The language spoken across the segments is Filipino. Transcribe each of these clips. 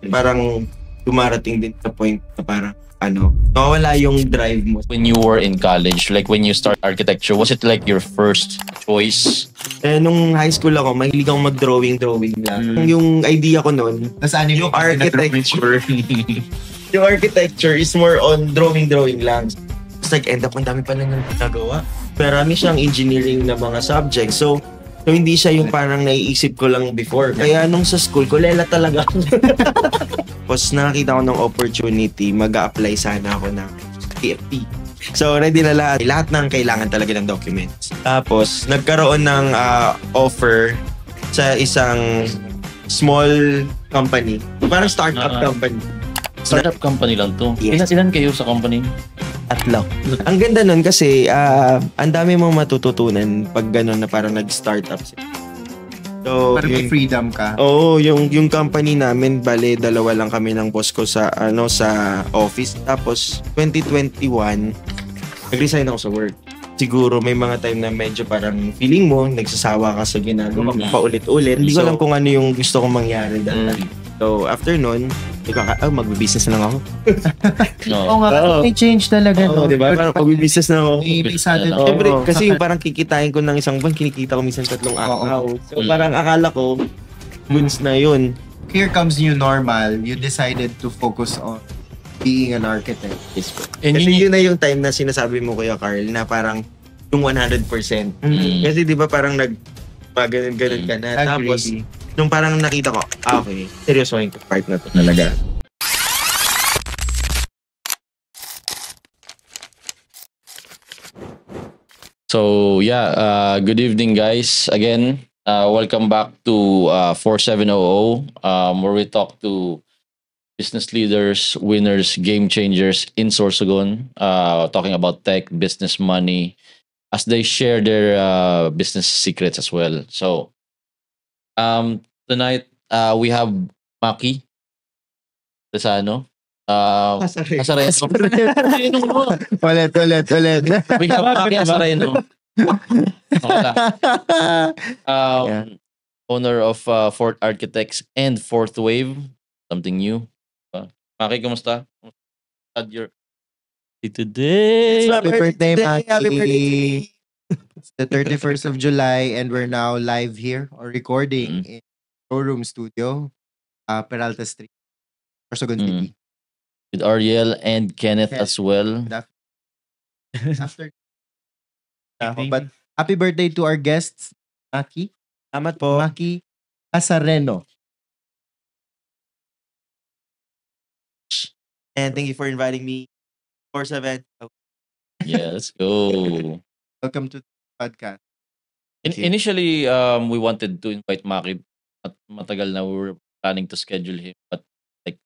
parang dumarating din sa point na parang nawawala yung drive mo. When you were in college, like when you start architecture, was it like your first choice? Nung high school ako, mahilig akong mag-drawing lang. Yung idea ko noon, yung architecture, yung architecture is more on drawing lang. It's like, end up, ang dami pa lang yung ginagawa. Marami siyang engineering na mga subjects. So hindi siya yung parang naiisip ko lang before. Kaya nung sa school, kulela talaga ako. Tapos nakakita ko ng opportunity, mag-a-apply sana ako ng TFP. So ready na lahat ng kailangan talaga ng documents. Tapos nagkaroon ng offer sa isang small company. Parang startup company. Startup company lang to. Yes. Ilan kayo sa company? 3. Ang ganda nun kasi ang dami mong matututunan pag gano'n na parang nag-startup. So, parang may freedom ka. Oo, yung company namin, bale, 2 lang kami ng boss ko sa office. Tapos 2021, nag-resign ako sa work. Siguro may mga time na medyo parang feeling mo, nagsasawa ka sa ginagawa mo paulit-ulit. Hindi ko alam kung ano yung gusto kong mangyari dahil. So, after nun, mag-business na lang ako. Oo nga, may change talaga. Oo, diba? Parang mag-business na ako. May sudden. Siyempre, kasi yung parang kikitain ko ng isang buwan, kinikita ko minsan 3 araw. So, parang akala ko, goods na yun. Here comes new normal. You decided to focus on being an architect. Yes, kasi yun na yung time na sinasabi mo, Kuya Carl, na parang yung 100%. Kasi di ba parang ganun ka na. Tapos, nung parang nakita ko, okay, seryosohin ko part na to talaga. So yeah, good evening guys. Again, welcome back to 4700, where we talk to business leaders, winners, game changers in Sorsogon, talking about tech, business, money, as they share their business secrets as well. So tonight we have Maki Tesano. Asareno. Ulit. We have Maki Asareno. Owner of Fort Architects and Fourth Wave. Something new. Maki, kumusta? Your today. Happy birthday, Maki. Happy birthday. It's the 31st of July and we're now live here or recording in Showroom Studio, Peralta Street, Sorsogon City. With Ariel and Kenneth as well. After but happy birthday to our guests, Maki. Salamat po. Maki Asareno. And thank you for inviting me. 47. Yeah, let's go. Welcome to the podcast. Initially, we wanted to invite Maki. Matagal na we were planning to schedule him, but like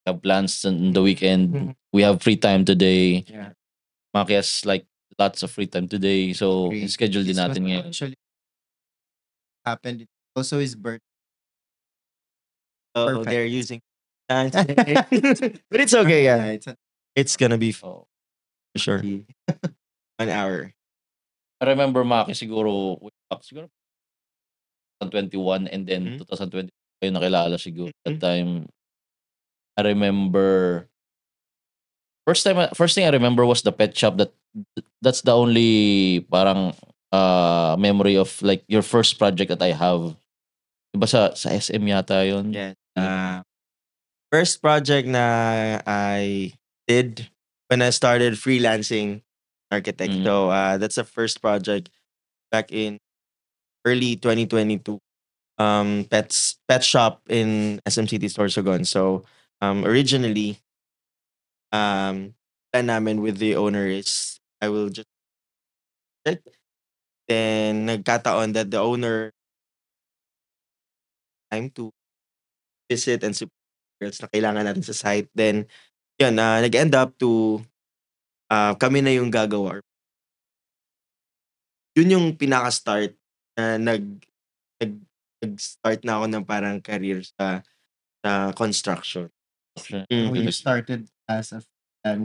have plans on the weekend. We have free time today. Yeah. Maki has like lots of free time today, so schedule din natin ngayon. Actually, happened. It also his birthday. Oh, Perfect. they're using but it's okay, yeah. It's gonna be for sure. 1 hour. I remember Maki siguro 2021 and then 2020 kayo nakilala siguro. That time, I remember first thing I remember was the pet shop. That's the only parang memory of like your first project that I have. Diba sa SM yata yun? Yes. First project na I did when I started freelancing architect. So that's the first project back in early 2022. Pet shop in SM City Sorsogon. So originally plan namin with the owner is I will just then nagkataon that the owner time to visit and support na kailangan natin sa site. Then yun, nag-end up to kami na yung gagawa. Yun yung pinaka-start na nag-start na ako ng parang career sa construction. You started as a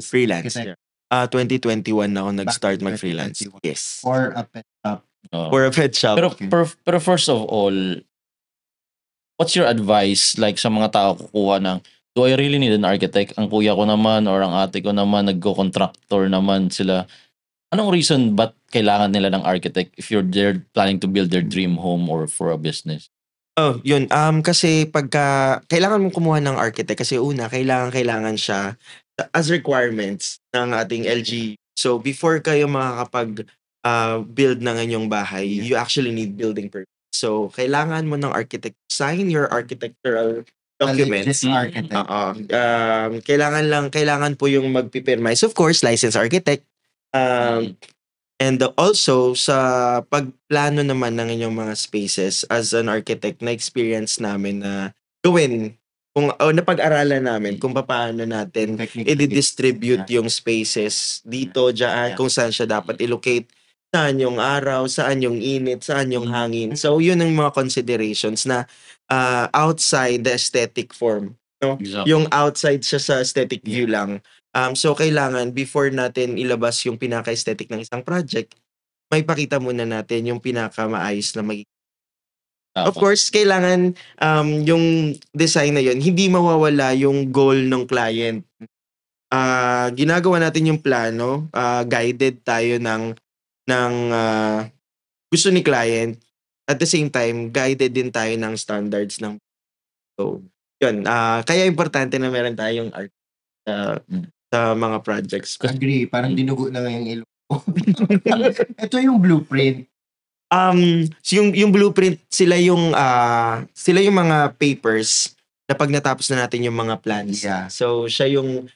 freelance. architect. 2021 na ako nag-start Back in mag-freelance. 2021. Yes. For a pet shop. For a pet shop. Pero first of all, what's your advice like sa mga tao kukuha ng do I really need an architect? Ang kuya ko naman or ang ate ko naman nagko-contractor naman sila. Anong reason ba't kailangan nila ng architect if they're planning to build their dream home or for a business? Oh, yun. Kasi pagka kailangan mong kumuha ng architect kasi una, kailangan siya as requirements ng ating LG. So before kayo makakapag build ng inyong bahay, you actually need building permit. So kailangan mo ng architect sign your architectural documents. Legit architect. Oo. Kailangan po yung magpipirma. So of course, licensed architect. And also, sa pagplano naman ng inyong mga spaces as an architect, na-experience namin na gawin, napag-aralan namin kung paano natin i-distribute yung spaces dito, dyan, kung saan siya dapat i-locate, saan yung araw, saan yung init, saan yung hangin. So, yun ang mga considerations na outside the aesthetic form. No? Exactly. Yung outside siya sa aesthetic view lang. So, kailangan, before natin ilabas yung pinaka-aesthetic ng isang project, may pakita muna natin yung pinaka-maayos na magiging. Of course, kailangan yung design na yun, hindi mawawala yung goal ng client. Ginagawa natin yung plano, guided tayo ng gusto ni client. At the same time, guided din tayo ng standards ng. So, yun. Kaya importante na meron tayong art sa mga projects. Agree. Parang dinugo na ngayong ilong ko. Ito yung blueprint. So yung blueprint, sila yung mga papers na pag natapos na natin yung mga plans. Yeah. So siya yung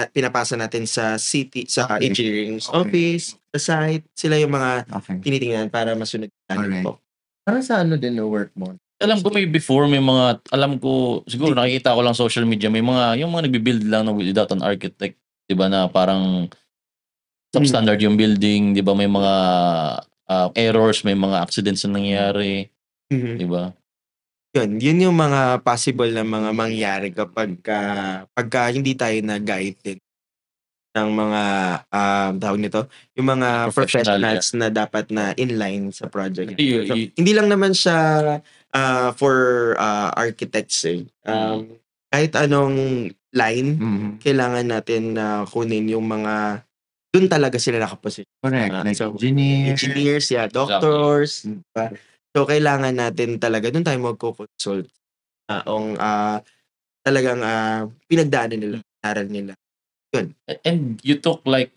pinapasa natin sa city, sa engineering office, sa site. Sila yung mga tinitingnan para masunod po. Parang sa din no work mo? Alam ko siguro nakikita ko lang social media, may yung mga nagbi-build lang without an architect, 'di ba, na parang substandard yung building, 'di ba, may mga errors, may mga accidents na nangyayari, 'di ba? Yun yung mga possible na mga mangyari pagka hindi tayo na-guide din ng mga tawag nito, yung mga professionals na dapat na inline sa project. So, hindi lang naman siya for architects kahit anong line, kailangan natin kunin yung mga doon talaga sila nakaposisyon. Correct. Like So, engineers, doctors. So, kailangan natin talaga doon tayo magko-consult talagang pinagdaanan nila, aral nila. Yun. And you took like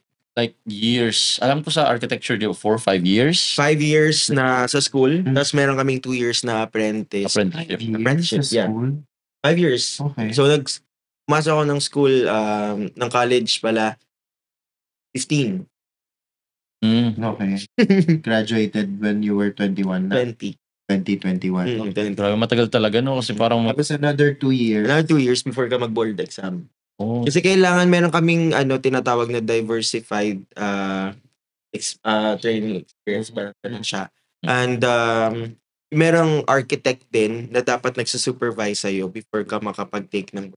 years. Alam ko sa architecture, 4 or 5 years? 5 years na sa school, tapos meron kaming 2 years na apprenticeship. Apprenticeship, yeah. school? 5 years. Okay. So, pumasok ako ng school, ng college pala, 15. Okay. Graduated when you were 21 na? 2021. Grabe, matagal talaga, no? Kasi parang Tapos another 2 years. Another 2 years before ka mag-board exam. Oh. Kasi kailangan meron kaming tinatawag na diversified training experience, parang ganun siya. And merong architect din na dapat nagsusupervise sa'yo before ka makapag-take ng.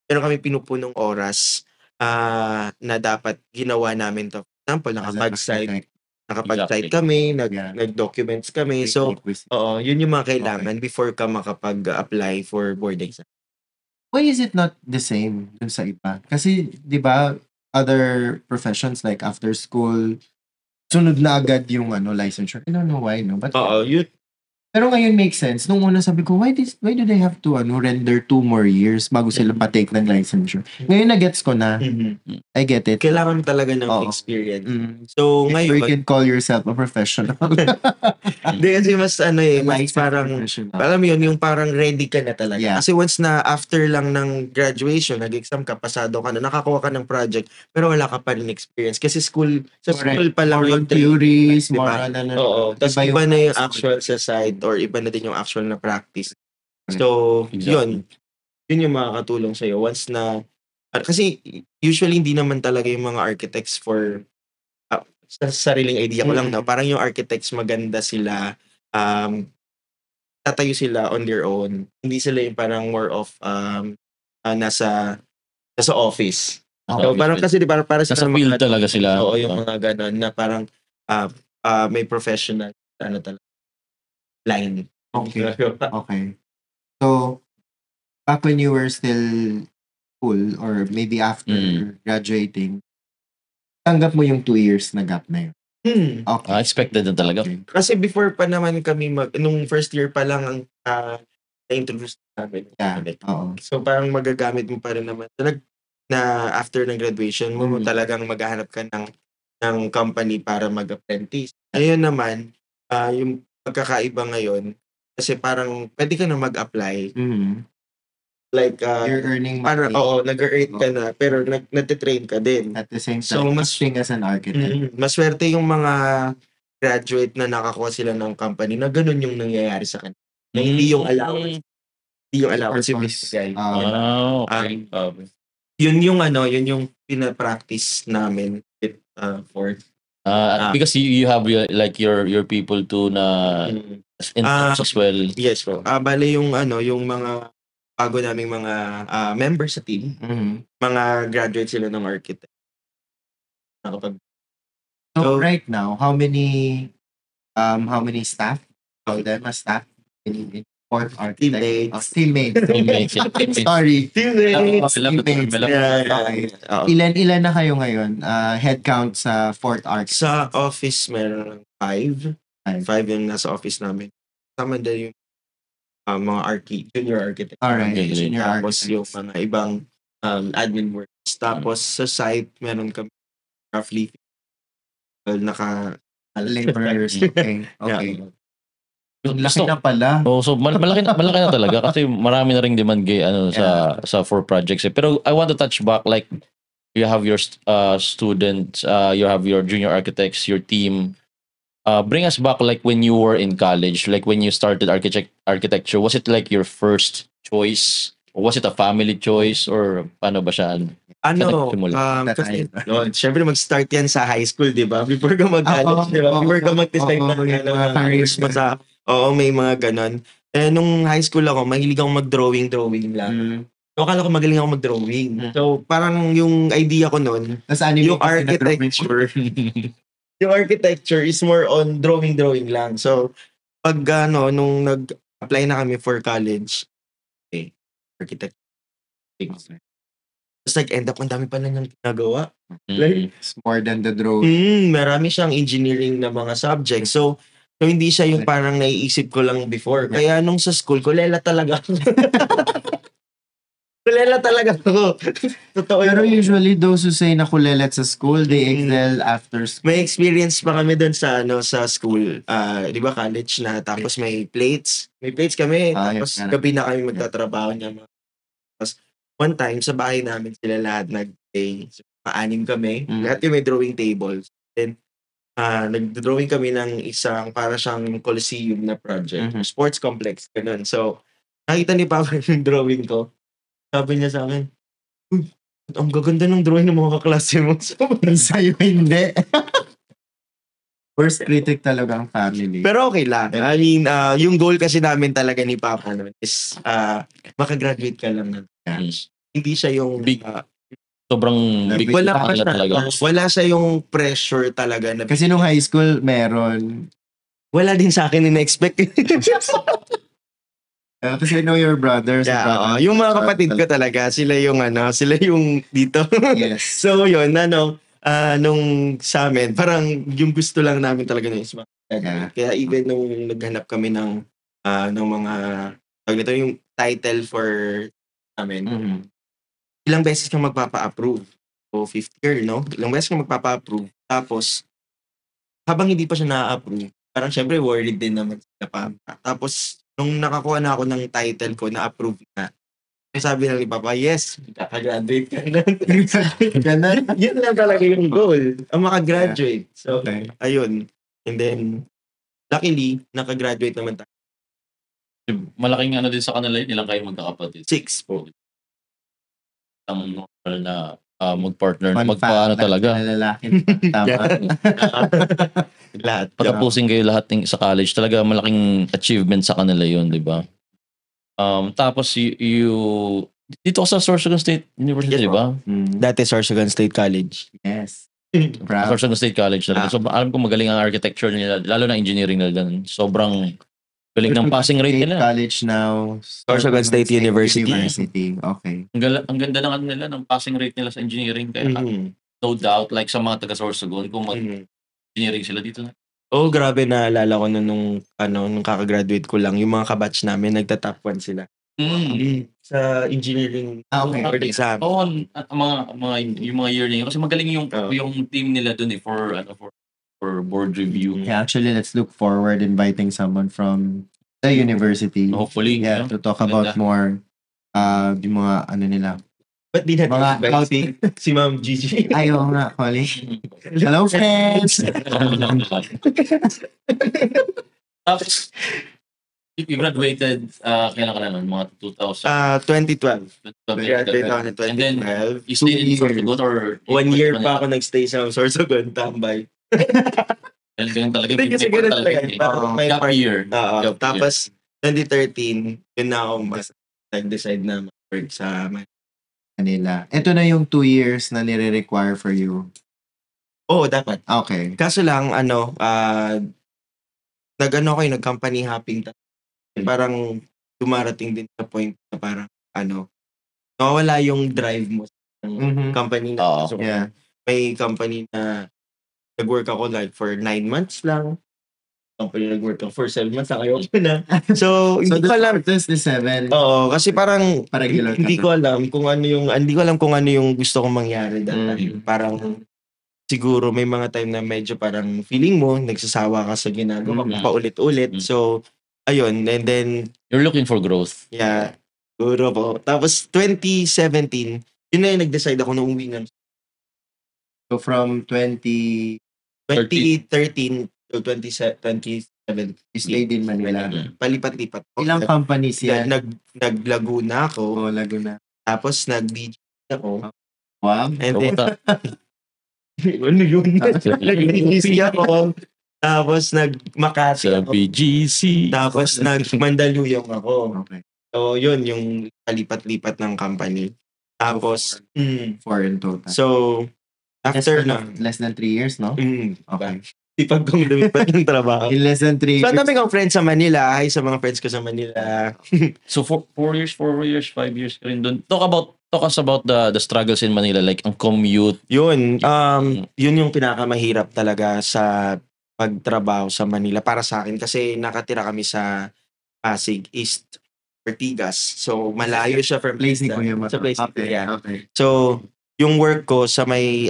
Meron kami pinupunong oras na dapat ginawa namin to. For example, nakapag-site kami, nag-documents kami. So, yun yung mga kailangan before ka makapag-apply for board exam. Why is it not the same dun sa iba? Kasi, di ba, other professions like after school, sunod na agad yung licensure. I don't know why, no? But pero ngayon makes sense. Nung una sabi ko, why do they have to render 2 more years bago sila pa-take ng licensure? Ngayon na-gets ko na. I get it. Kailangan talaga ng experience. So, ngayon, you can call yourself a professional. Hindi kasi mas mas parang, alam mo yun, yung parang ready ka na talaga. Yeah. Kasi once na after lang ng graduation, nag-exam ka, pasado ka na, nakakuha ka ng project, pero wala ka pa rin experience. Kasi school pa lang yung theories, diba? Oo. Tapos iba na yung actual sa site or iba na din yung actual na practice. So, yun yung makakatulong sa'yo. Once na, kasi usually hindi naman talaga yung mga architects for sa sariling idea ko lang na parang yung architects maganda sila, tatayo sila on their own. Hindi sila yung parang more of nasa office. So, parang kasi para nasa field talaga sila. Oo, yung mga ganon na parang may professional talaga line. Okay. So, back when you were still school or maybe after graduating, tanggap mo yung 2 years na gap na yun? Okay. Expected na talaga. Okay. Kasi before pa naman kami nung first year pa lang ang na-introduce namin. Yeah. Oo. So parang magagamit mo pa rin naman. Na after ng graduation mo, talagang maghahanap ka ng company para mag-apprentice. Ngayon naman, yung pagkakaiba ngayon, kasi parang pwede ka na mag-apply. Like, You're earning parang, money. nag-earn ka na, pero nag-train ka din. At the same So, time, acting as an architect. Maswerte yung mga graduate na nakakuha sila ng company na ganun yung nangyayari sa kanila. Na hindi yung allowance. Hindi yung allowance yung bigay. Okay. Yun yung pinapractice namin with Ford. Because you have your people too na in touch as well. Yes po. Bale yung mga bago naming mga members sa team, mga graduate sila ng architect. So right now, how many staff? Call them a staff in Ford Architect? Teammates. Sorry. Teammates. Okay. Ilan na kayo ngayon? Headcount sa Ford Architect? Sa office, meron 5. 5 yung nasa office namin. Sama din yung mga junior architect. Alright, junior tapos architects. Yung mga ibang admin works. Tapos sa site, meron kami roughly laborers. Okay. Yeah. Laki na pala. So malaki na talaga kasi marami na ring demand sa for projects. Pero I want to touch back, like you have your students, you have your junior architects, your team. Bring us back like when you were in college, like when you started architecture, was it like your first choice? Or was it a family choice? Or paano ba siya? Kasi syempre mag-start yan sa high school, di ba? Before ka mag-college, di ba? Before ka mag-decide ng careers mo sa... may mga ganon. Nung high school ako, mahilig akong mag-drawing lang. So, akala ko magaling ako mag-drawing. So, parang yung idea ko nun, yung architecture... Yung architecture is more on drawing lang. So, pag nung nag-apply na kami for college, architecture. Tapos end up, ang dami pa lang yung ginagawa. Like, it's more than the drawing. Marami siyang engineering na mga subjects. So hindi siya yung parang naiisip ko lang before. Kaya nung sa school, kulela talaga ako. Kulela talaga ako. Totoo. Pero usually those who say na kulelat sa school, they excel after school. May experience pa kami doon sa school. Di ba college na, tapos may plates. May plates kami, tapos gabi na kami magtatrabaho niya. Tapos one time sa bahay namin sila lahat nag-play. So, 6 kami. Lahat yung may drawing tables. Then nag-drawing kami ng isang para siyang coliseum na project. Sports complex. Ganun. So nakita ni Papa yung drawing ko. Sabi niya sa akin, ang gaganda ng drawing ng mga kaklase mo. Sa'yo hindi. Worst critic talaga ang family. Pero okay lang. I mean, yung goal kasi namin talaga ni Papa naman is makagraduate ka lang ng college. Hindi siya yung... sobrang big. Wala siya yung pressure talaga. Kasi nung high school, meron. Wala din sa akin in-expect. Kasi I know your brothers. Yeah, yung mga kapatid ko talaga, sila yung dito. Yes. So yun, nung sa amin, parang yung gusto lang namin talaga ng isma. Kaya even nung naghanap kami ng mga, yung title for amin, ilang beses kang magpapa-approve. So 5th year, no? Ilang beses kang magpapa-approve. Tapos, habang hindi pa siya na-approve, parang syempre worried din naman sila pa. Tapos, nung nakakuha na ako ng title ko, na-approve na. Sabi na ni Papa, yes, kaka-graduate ka na. Yun lang talaga yung goal, ang makagraduate. So, ayun. And then, luckily, nakagraduate naman tayo. Malaking din sa kanila yun, ilang kayo magkakapatid? 6 po. Ang normal na mag-partner, magpaano talaga. Lalaki. Tama. Lahat. Patapusin kayo lahat sa college. Talaga malaking achievement sa kanila yun, di ba? Tapos dito sa Sorsogon State University, di ba? Dati Sorsogon State College. Yes. Sorsogon State College talaga. So alam ko magaling ang architecture nila, lalo na engineering nila. Sobrang Galing ng passing rate State nila. College now. Sorsogon State University. Okay. Ang ganda ng ano nila, ng passing rate nila sa engineering. Kaya no doubt, like sa mga taga-Sorsogon, kung mag-engineering sila dito na. Oh, grabe, naalala ko nung kakagraduate ko lang, yung mga kabatch namin, nagta-top 1 sila. Sa engineering board exam. Oo, yung mga year na yun. Kasi magaling yung team nila dun for board review. Yeah, actually, let's look forward inviting someone from the university. Hopefully. Yeah, to talk about more yung mga ano nila. Ba't di natin Mga invite si Ma'am Gigi? Ayaw nga, Holly. Hello, friends! Tapos, you graduated, kailan ka na nun? Mga 2012. 2012. Graduate ako ng 2012. And then, you stayed in Sorsogon or? 1 year pa ako nagstay sa Sorsogon, tambay. Ganun talaga. Hindi kasi ganun talaga. May Gap year. Tapos, 2013, yun na ako nag-decide na mag-work sa Manila. Ito na yung 2 years na nire-require for you. Oo, dapat. Okay. Kaso lang, nag-company hopping. Parang dumarating din sa point na parang, nawawala yung drive mo sa company na. So, may company na nag-work ako like for 9 months lang. Company nag-work ako for 7 months. Ayaw ko na. So, hindi ko alam. This is 7. Oo, kasi parang Regular hindi ko alam kung ano yung gusto kong mangyari dahil parang siguro may mga time na medyo parang feeling mo nagsasawa ka sa ginagawa mo paulit-ulit. So ayun, and then you're looking for growth. Yeah. Siguro po. Tapos 2017, yun na yung nag-decide ako na umuwi ng. So from 2013 to 2017, you stayed in Manila. Palipat-lipat. Ilang companies yan? Nag-Laguna ako. Laguna. Tapos nag-DJ ako. Wow. And then, ano yun? Nag-DJ ako. Tapos nag-Makati sa ako. BGC. Tapos nag-Mandaluyong ako. Okay. So, yun yung palipat-lipat ng company. Tapos, 4 in total. So, after less than 3 years, no? Okay. Sipag kong lumipat ng trabaho. In less than 3 years. So, ang dami kong friends sa Manila. Hi sa mga friends ko sa Manila. So, 4 years, 5 years ka rin doon. Talk us about the struggles in Manila, like ang commute. Yun. Yun yung pinakamahirap talaga sa pagtrabaho sa Manila para sa akin. Kasi nakatira kami sa Pasig East, Ortigas. So, malayo siya from place ni Kuya sa place ni Kuya. Okay. So, yung work ko sa may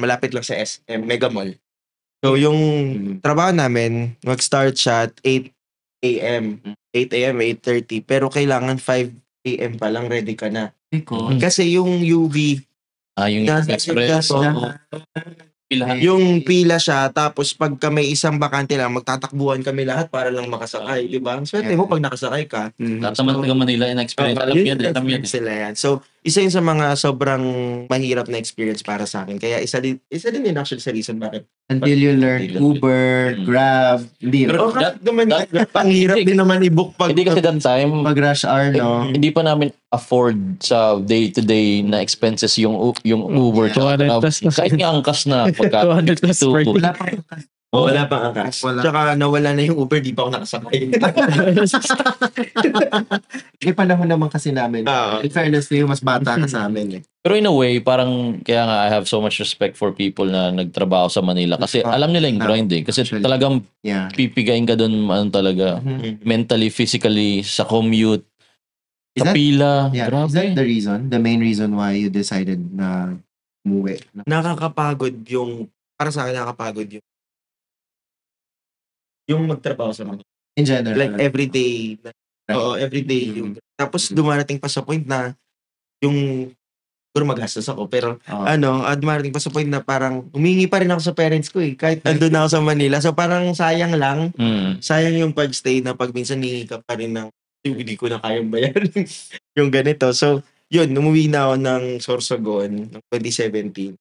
malapit lang sa SM, Mega Mall. So, yung trabaho namin, mag-start siya at 8 a.m. 8 a.m., 8:30. Pero kailangan 5 a.m. pa lang ready ka na. Kasi yung UV, yung express. yung pila siya, tapos pagka may isang bakante lang, magtatakbuhan kami lahat para lang makasakay, di ba? Swerte mo pag nakasakay ka. Lahat naman taga Manila yung experience. Alam yan. Sila yan. So, isa yun sa mga sobrang mahirap na experience para sa akin. Kaya isa din yun actually sa reason bakit. Until you learn Uber, Grab, hindi. Pero panghirap din naman i-book pag. Hindi kasi that time, pag rush hour, no? Hindi pa namin afford sa day-to-day na expenses yung Uber. Kahit nga angkas na pagka 200 plus per day. Wala pang angkas. Tsaka nawala na yung Uber, di pa ako nakasakay. Panahon naman kasi namin. In fairness, yung mas bata ka sa amin. Pero in a way, parang kaya nga I have so much respect for people na nagtrabaho sa Manila kasi alam nila yung grind eh. Kasi talagang pipigain ka doon talaga. Mentally, physically, sa commute, sa pila. Grabe. Is that the reason? The main reason why you decided na umuwi? Nakakapagod para sa akin nakakapagod yung magtrabaho sa Manila. In general. Like everyday. Oo, everyday. Tapos dumarating pa sa point na yung siguro magastos ako pero dumarating pa sa point na parang humingi pa rin ako sa parents ko kahit andun na ako sa Manila. So parang sayang lang. Sayang yung pag-stay na pag minsan hingi ka pa rin ng hindi ko na kayang bayaran yung ganito. So yun, umuwi na ako ng Sorsogon ng 2017.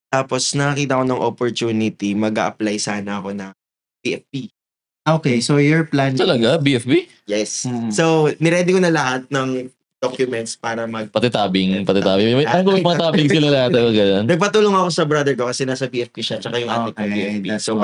Tapos nakakita ko ng opportunity, mag-a-apply sana ako na BFP. Okay, so your plan... Talaga? BFP? Yes. So, niready ko na lahat ng documents para Pati tabing. Ano kung mga tabing sila lahat? Nagpatulong ako sa brother ko kasi nasa BFP siya tsaka yung ate ko BFP. So,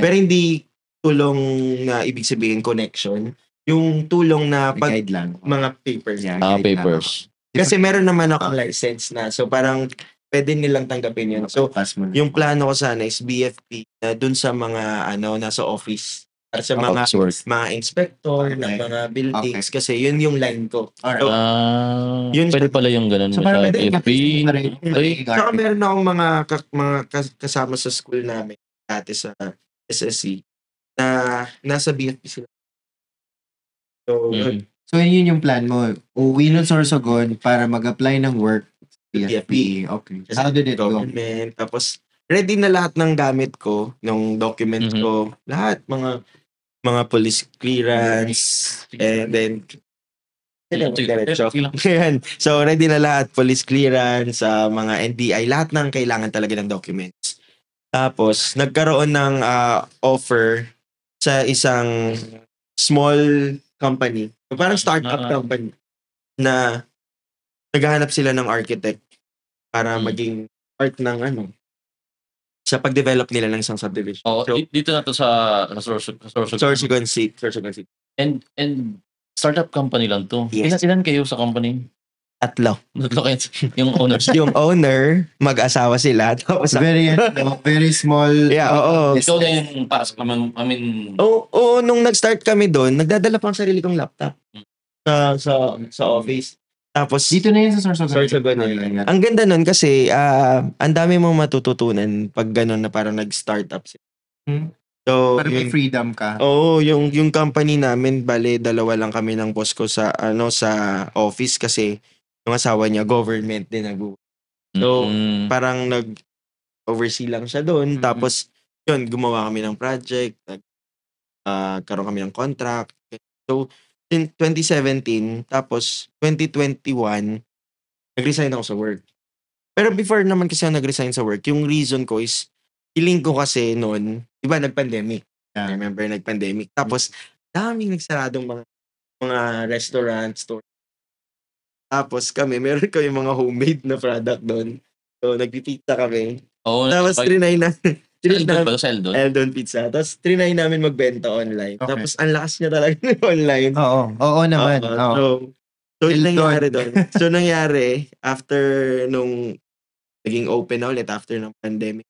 pero hindi tulong na ibig sabihin connection. yung tulong na pag Guide lang. mga papers. Yeah, guide lang. Papers. Kasi meron naman akong license na. So parang pwede nilang tanggapin yun. So Pass mo na. yung plano ko sana is BFP na dun sa mga nasa office. At sa mga Office work. mga inspector ng Okay. mga buildings kasi yun yung line ko. Alright. So, yun Pwede pala yung ganun So, sa parang pwede PFP. Ay, saka meron akong mga kasama sa school namin dati sa SSC na nasa BFP sila. So, Mm. So, yun yung plan mo. Uwi nun sa Sorsogon para mag-apply ng work sa PFP. Okay. Kasi How did it go? government, tapos ready na lahat ng gamit ko, ng documents Mhm. ko, lahat, mga police clearance, and then, diretso. Ayan. So, ready na lahat, police clearance, mga NBI, lahat ng kailangan talaga ng documents. Tapos, nagkaroon ng offer sa isang small company, parang startup company, na naghahanap sila ng architect para maging part ng sa pag-develop nila ng isang subdivision. Oh, So, dito na to sa Sorsogon City. And startup company lang to. Yes. Ilan kayo sa company? Tatlo. Tatlo kayo. Yung owners. Yung owner, mag-asawa sila. Tapos, Very small. yeah, oo. Ikaw na yung pasok naman, I mean, Oo, nung nag-start kami doon, nagdadala pa ang sarili kong laptop sa office. Tapos, Dito na yun sa Sorsogon. Sorsogon na yun. Ang ganda nun kasi, ang dami mong matututunan pag gano'n na parang nag-startup sila. Hmm. So, Parang may freedom ka. Oo, yung company namin, bale, dalawa lang kami ng boss ko sa office kasi yung asawa niya, government din So, parang nag-oversee lang siya doon. Tapos, yun, gumawa kami ng project. Karoon kami ng contract. So, in 2017, tapos 2021, nag-resign ako sa work. Pero before naman kasi ako nag-resign sa work, yung reason ko is, feeling ko kasi noon, diba, nag-pandemic. Yeah. I remember, nag-pandemic. Tapos, daming nagsaradong mga restaurant, store. Tapos meron kami mga homemade na product doon. So, nagpipizza kami. Tapos, trinay na. Eldon ba? Sa Eldon? Eldon Pizza. Tapos, trinay namin magbenta online. Okay. Tapos, ang lakas niya talaga online. Oo naman. So, yun nangyari doon. So, nangyari, after nung naging open na ulit, after ng pandemic,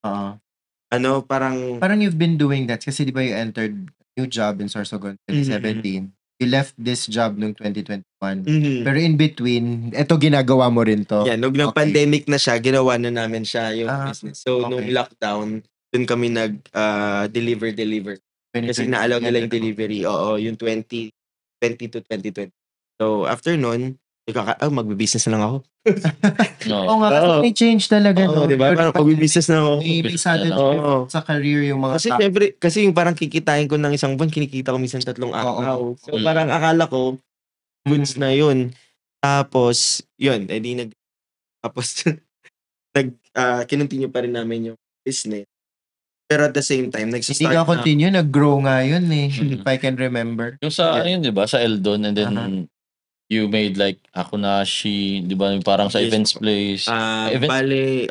parang you've been doing that kasi di ba you entered new job in Sorsogon 2017. You left this job noong 2021. Pero in between, eto ginagawa mo rin to. Yeah, nung pandemic na siya, ginawa na namin siya yung business. So, okay. nung lockdown, dun kami nag-deliver. Kasi na-allow nila yung delivery. Oo, yung 2020 to 2020. So, after nun, magbe-business na lang ako. Oo nga, kasi may change talaga. Oo, diba? Parang magbe-business na ako. May sudden shift sa career yung mga Kasi syempre, kasi yung parang kikitain ko ng isang buwan, kinikita ko minsan 3 araw. So, parang akala ko, goods na yun. Tapos, yun, tapos, kinontinue pa rin namin yung business. Pero at the same time, hindi ka continue, nag-grow nga yun if I can remember. Yung sa, yun, di ba? Sa Eldon, and then, you made like Hakunashi, di ba? Parang sa events place. Events? Bale,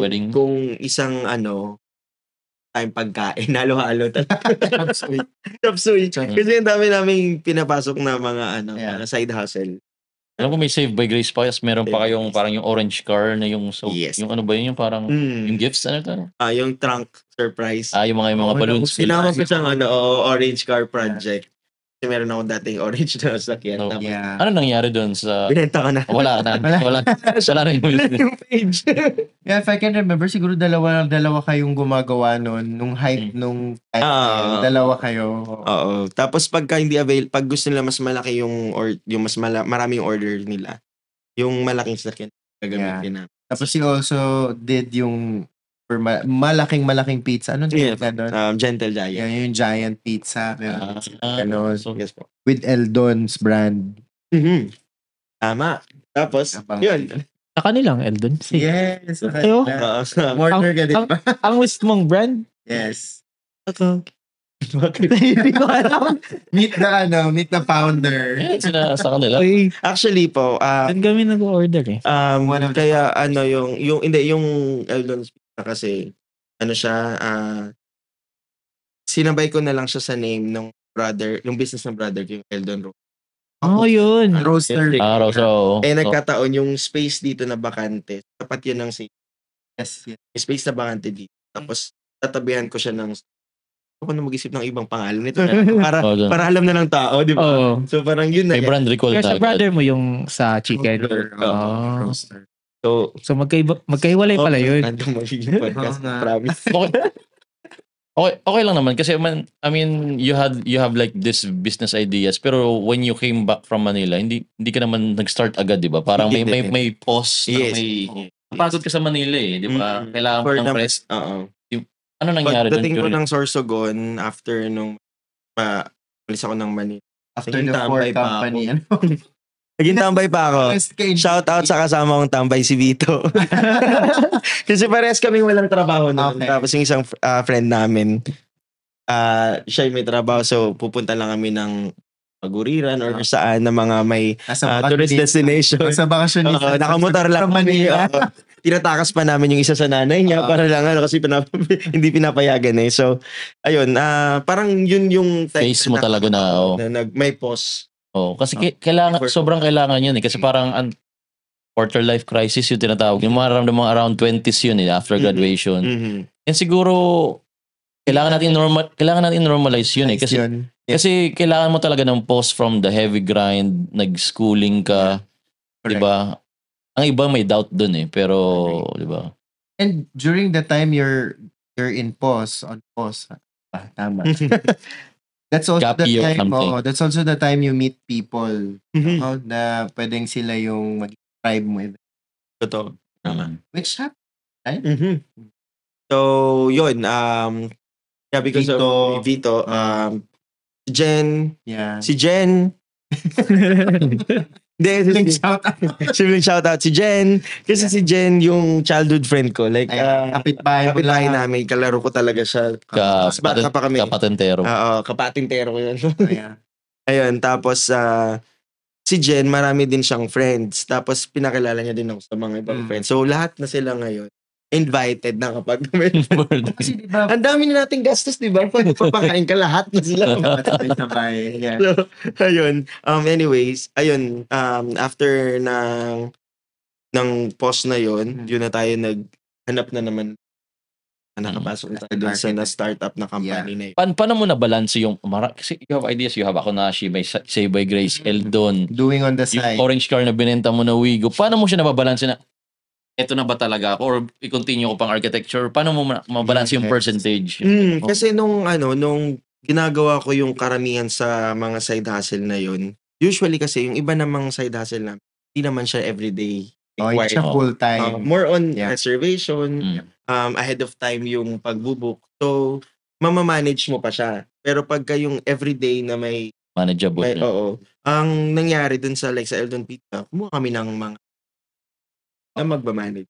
Wedding? Kung isang time pagkain, halo-halo talaga. Chop suey. Kasi ang dami naming pinapasok na mga side hustle. Alam ko may Save by Grace pa, meron pa kayong parang yung orange car na yung yung ano ba yun, yung parang yung gifts, ano to? Yung trunk surprise. Yung mga balloons. Sinama ko siyang orange car project. Kasi meron akong dating orange na sakyan. Ano nangyari doon sa... Binenta ko na. Wala na yung business. Yung page. Yeah, if I can remember, siguro dalawa kayong gumagawa nung hype nung dalawa kayo. Oo. Tapos pagka hindi pag gusto nila mas malaki yung marami yung order nila, yung malaking sakyan gagamitin na. Tapos you also did yung for malaking pizza. Anong doon? Gentle Giant. Yeah, yung giant pizza. Yes po. With Eldon's brand. Tama. Tapos, yun. Sa kanilang Eldon. Yes. Ayo. Mortar ka din ba? Ang gusto mong brand? Yes. Hindi ko alam. Meet the founder. Sila sa kanila. Okay. Actually po, Doon kami nag-order kaya yung Eldon's kasi siya, sinabay ko na lang siya sa name nung yung business ng brother ko, yung Eldon Road. Yun. Roaster. Araw, so... Nagkataon yung space dito na bakante. Tapat yun ng Yes. yung space na bakante dito. Tapos, tatabihan ko siya ng ako na mag-isip ng ibang pangalan nito. Para alam na ng tao, di ba? Oo. So, parang yun na. May brand recall Kaya sa na agad. brother mo yung sa chicken. Roaster. So, magkahiwalay pala yun. Nandang magiging podcast. Promise. Okay lang naman kasi I mean you have like this business ideas pero when you came back from Manila hindi ka naman nag-start agad, 'di ba? Parang may pause, Yes. Pagod ka sa Manila di ba? Kailangan mo ng rest. Oo. Ano nangyari doon? Pagdating ko ng Sorsogon after nung alis ako ng Manila. After Naging the tambay Ford pa company. Naging tambay pa ako. Shout out sa kasama kong tambay si Vito. Kasi parehas kaming walang trabaho noon. Okay. Tapos yung isang friend namin, siya may trabaho. So pupunta lang kami ng Paguriran or saan na mga may tourist destination. Sa bakasyon. Nakamotor lang From Manila. Tinatakas pa namin yung isa sa nanay niya para lang kasi hindi pinapayagan eh. So ayun, parang yun yung face mo talaga na may pause. Kasi sobrang kailangan yun eh. Kasi parang quarter life crisis yung tinatawag. Yung mararamdaman mga around 20s yun eh, after graduation. And siguro, kailangan natin normalize yun eh. Kasi kailangan mo talaga ng pause from the heavy grind, nag-schooling ka, di ba? Ang iba may doubt dun eh. Pero, di ba? And during the time you're in pause, on pause, tama. That's also Gap the year time something. that's also the time you meet people na pwedeng sila yung mag-tribe mo. Totoo. Which happened, right? So, yun. Because of Vito, si Jen. Sibling shout out si Jen. Kasi si Jen yung childhood friend ko. Like, kapitbahay namin. Kalaro ko talaga siya. Bata pa kami. Kapatintero. Kapatintero ko yun. Ayun, tapos si Jen, marami din siyang friends. Tapos pinakilala niya din ako sa mga ibang friends. So lahat na sila ngayon invited na kapag kasi diba, ang dami na nating gastos, di ba? Papakain ka lahat na sila. Yeah. So, ayun. Anyways, ayun. After ng pause na yun, yun na tayo naghanap na naman nakapasok na tayo dun sa startup na company na yun. Paano mo na-balance yung kasi you have ideas, you have Akonashi, may Say by Grace, Eldon. Doing on the side. Yung orange car na binenta mo na Wigo. Paano mo siya nababalance na eto na ba talaga ako or i-continue ko pang architecture? Paano mo mabalance yung percentage? Kasi nung ginagawa ko yung karamihan sa mga side hustle na yun, usually kasi yung iba namang side hustle na hindi naman siya everyday. It's siya full time. More on reservation, ahead of time yung pagbubook. So, mamamanage mo pa siya. Pero pagka yung everyday na may manageable. Ang nangyari dun sa sa Eldon Pizza, kumuha kami ng mga na magmamanage.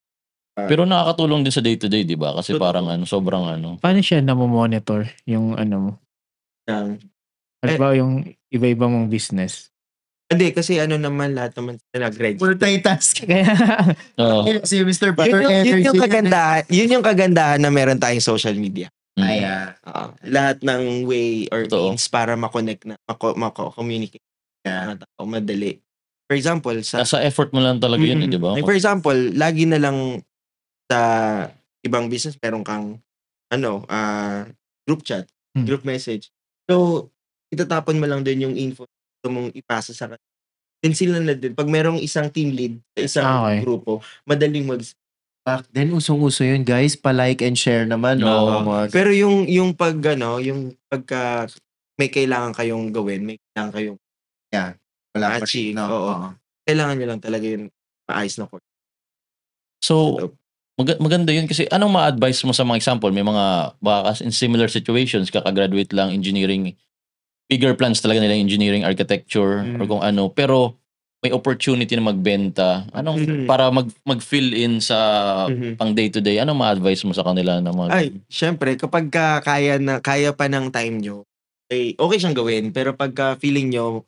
Pero nakakatulong din sa day-to-day, di ba? Kasi parang sobrang Paano siya namomonitor yung mo? Yung iba-iba mong business? Hindi, kasi naman lahat naman sila nag-register. Multitask. Si Mr. Yun yung kagandahan na meron tayong social media. Lahat ng way or means para makonect na, mako-communicate na tao, madali. For example, nasa effort mo lang talaga yun, di ba? For example, lagi na lang sa ibang business meron kang group chat, group message. So, itatapon mo lang din yung info mong ipasa sa kanila. Then sila na din. Pag merong isang team lead sa isang grupo, madaling Back then, usong-uso yun, guys. Pa-like and share naman. Pero yung pagka may kailangan kayong gawin, may kailangan kayong wala achieve. Kailangan nyo lang talaga yung maayos na course. So, maganda yun kasi anong ma-advise mo sa mga example? May mga baka in similar situations, kakagraduate lang engineering, bigger plans talaga nila engineering, architecture, or kung ano. Pero may opportunity na magbenta. Para mag-fill in sa pang day-to-day, anong ma-advise mo sa kanila? Syempre, kapag kaya pa ng time nyo, okay siyang gawin. Pero pagka feeling nyo,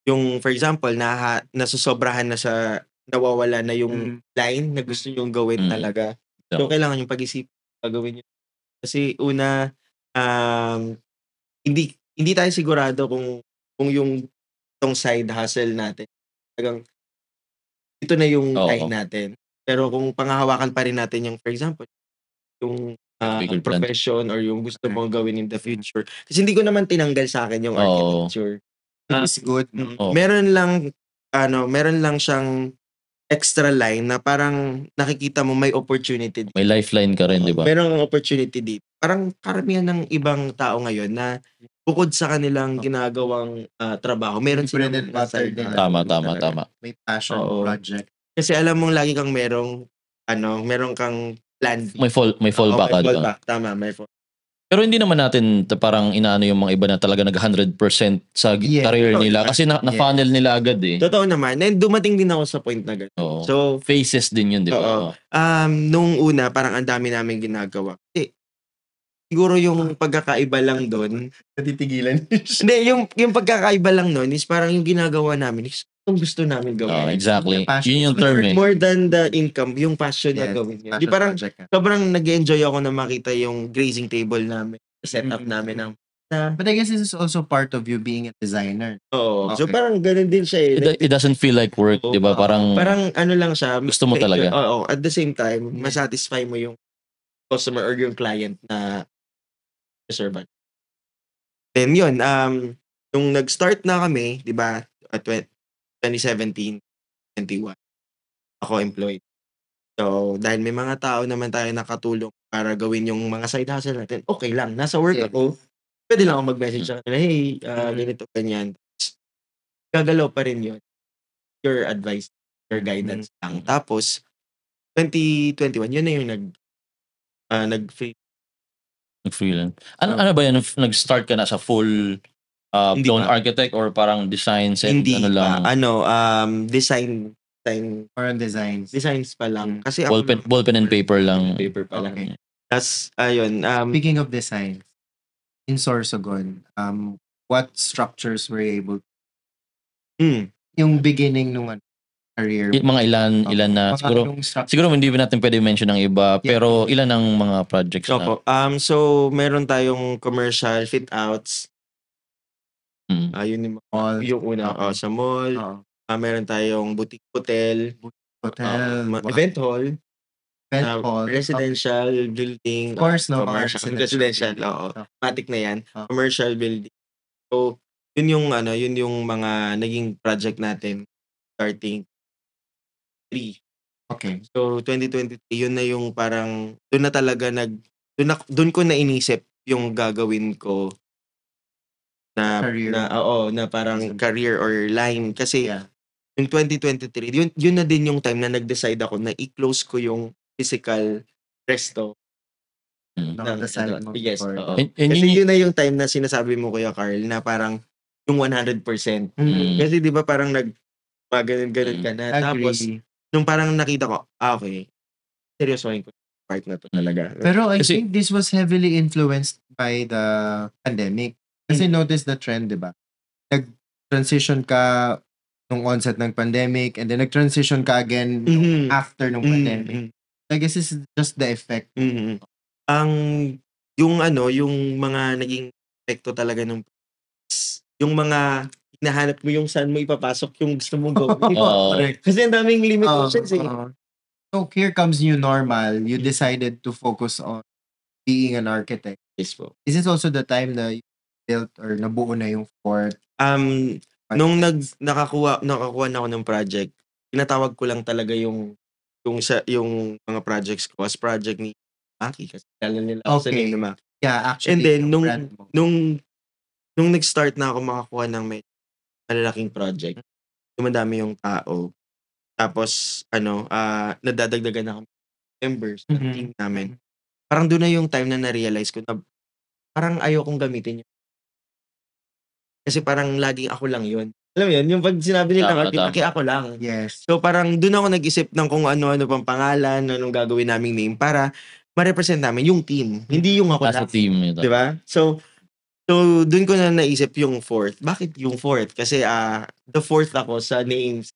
yung for example nasusobrahan na sa nawawala na yung line na gusto nyo gawin talaga, so kailangan yung pag-isip gagawin nyo kasi una hindi hindi tayo sigurado kung yung tong side hustle natin, talagang ito na yung Oo. line natin. Pero kung panghahawakan pa rin natin yung, for example, yung Bigger plan. profession or yung gusto mong gawin in the future. Kasi hindi ko naman tinanggal sa akin yung Oo. architecture. It's good. No? Oo. Meron lang siyang extra line na parang nakikita mo may opportunity dito. May lifeline ka rin, di ba? Meron kang opportunity dito. Parang karamihan ng ibang tao ngayon na bukod sa kanilang ginagawang trabaho, meron silang Bread and butter side din. Tama. May passion Oo. project. Kasi alam mong lagi kang meron kang plan B. May fallback may ka. fallback. Tama, may fallback. Pero hindi naman natin parang inaano yung mga iba na talaga nag 100% sa career nila. Kasi na-funnel nila agad eh. Totoo naman. And dumating din ako sa point na gano'n. Oo. So, Phases din yun, di ba? Oo. Nung una, parang ang dami namin ginagawa. Kasi, siguro yung pagkakaiba lang doon, Natitigilan. hindi, yung pagkakaiba lang doon is parang yung ginagawa namin is yung gusto namin gawin. Exactly. Passion. Yun yung term eh. More than the income, yung passion na Yes, gawin yun. passion Di parang, project. sobrang nag-enjoy ako na makita yung grazing table namin, setup namin ng But I guess this is also part of you being a designer. Oo. So Okay. parang ganun din siya eh. It doesn't feel like work, di ba? Parang ano lang siya. gusto mo talaga. Oo. At the same time, masatisfy mo yung customer or yung client na servant. Then yun, nung nag-start na kami, di ba, 2017, 21, ako employed. So, dahil may mga tao naman tayo nakatulong para gawin yung mga side hustle natin, okay lang. Nasa work ako, pwede lang ako mag-message sa kanila, hey, ganito, ganyan. Gagalaw pa rin yun. Your advice, your guidance lang. Tapos, 2021, yun na yung nag-free. Nag-freelance. Ano ba yan? Nag-start ka na sa full Hindi blown pa. architect or parang designs and Hindi ano lang? design Or on designs. designs pa lang. Kasi ako Ballpen and paper lang. paper pa lang. Okay. Tapos, ayun, Speaking of design, in Sorsogon, what structures were you able yung beginning nung career? Mga ilan na siguro hindi ba natin pwede mention ng iba, pero ilan ang mga projects na? Opo. So, meron tayong commercial fit-outs. Yun yung, Mall. yung una sa mall. Meron tayong boutique hotel. Event hall. Residential building. Of course, no? Commercial. Residential. Oo. Matic na yan. Commercial building. So, yun yung mga naging project natin starting 3. Okay. So, 2023, yun na yung parang, doon na talaga doon ko na inisip yung gagawin ko na Career. na parang career or line. Kasi, yung 2023, yun na din yung time na nag-decide ako na i-close ko yung physical resto. Yes. Kasi yun na yung time na sinasabi mo, Kuya Carl, na parang yung 100%. Kasi di ba parang ganun ka na. Tapos, nung parang nakita ko, okay, seryosohin ko part na to talaga. Pero I think this was heavily influenced by the pandemic. Kasi notice the trend, di ba? Nag-transition ka nung onset ng pandemic and then nag-transition ka again after nung pandemic. I guess this is just the effect. Yung mga naging epekto talaga nung yung mga hinahanap mo yung saan mo ipapasok yung gusto mong gawin. Kasi ang daming limitations So here comes new normal. You decided to focus on being an architect. Yes po. Is this also the time na you built or nabuo na yung fort? Nung nakakuha na ako ng project, tinatawag ko lang talaga yung mga projects ko as project ni Maki kasi alam nila ako sa name ni Maki. Yeah, actually. And then nung nag-start na ako makakuha ng malalaking project, dumadami yung tao. Tapos nadadagdagan na kami members ng team namin. Parang doon na yung time na na-realize ko na parang ayokong gamitin yun. Kasi parang laging ako lang yun. Alam mo yun? Yung pag sinabi nila Maki, ako lang. Yes. So parang doon ako nag-isip ng kung ano-ano pang pangalan, anong gagawin naming name para ma-represent namin yung team. Hindi yung ako lang. As a team. Di ba? So doon ko na naisip yung fourth. Bakit yung fourth? Kasi the fourth ako sa names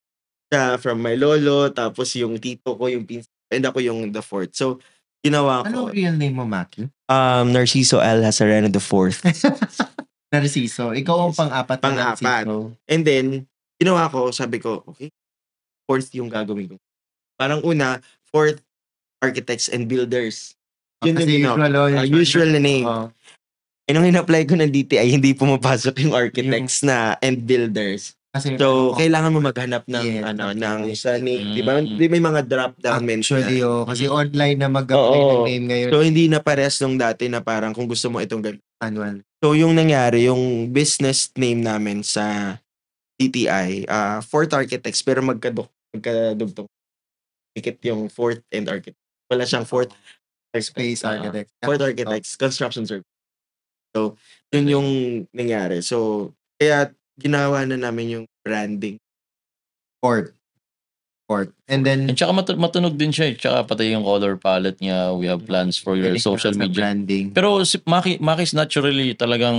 from my lolo, tapos yung tito ko, yung pinsan, and ako yung the fourth. So, ginawa ko. Anong real name mo, Maki? Narciso L. Hazareno the fourth. Narciso. Ikaw ang pang-apat na Pang-apat. Narciso. And then, ginawa ko, sabi ko, okay, fourth yung gagawin ko. Parang una, fourth, architects and builders. Yun Kasi yung usual na name. Eh, nung in-apply ko ng DTI, hindi pumapasok yung architects na and builders. Kasi, So, kailangan mo maghanap ng, Yes, ng okay. sa name. Di ba? Di may mga drop-down menu actually, na. kasi online na mag-apply Oo. ng name ngayon. So, hindi na pares nung dati na parang kung gusto mo itong ganito. Manual. So, yung nangyari, yung business name namin sa DTI, fourth architects, pero magkadugtong. Dikit yung fourth and architect. Wala siyang fourth Space architect. fourth architects, construction service. So, yun yung nangyari. So, kaya ginawa na namin yung branding. Fourth. And then, And tsaka matunog din siya. Tsaka pati yung color palette niya. We have plans for your social sa media. branding. Pero si Maki's naturally talagang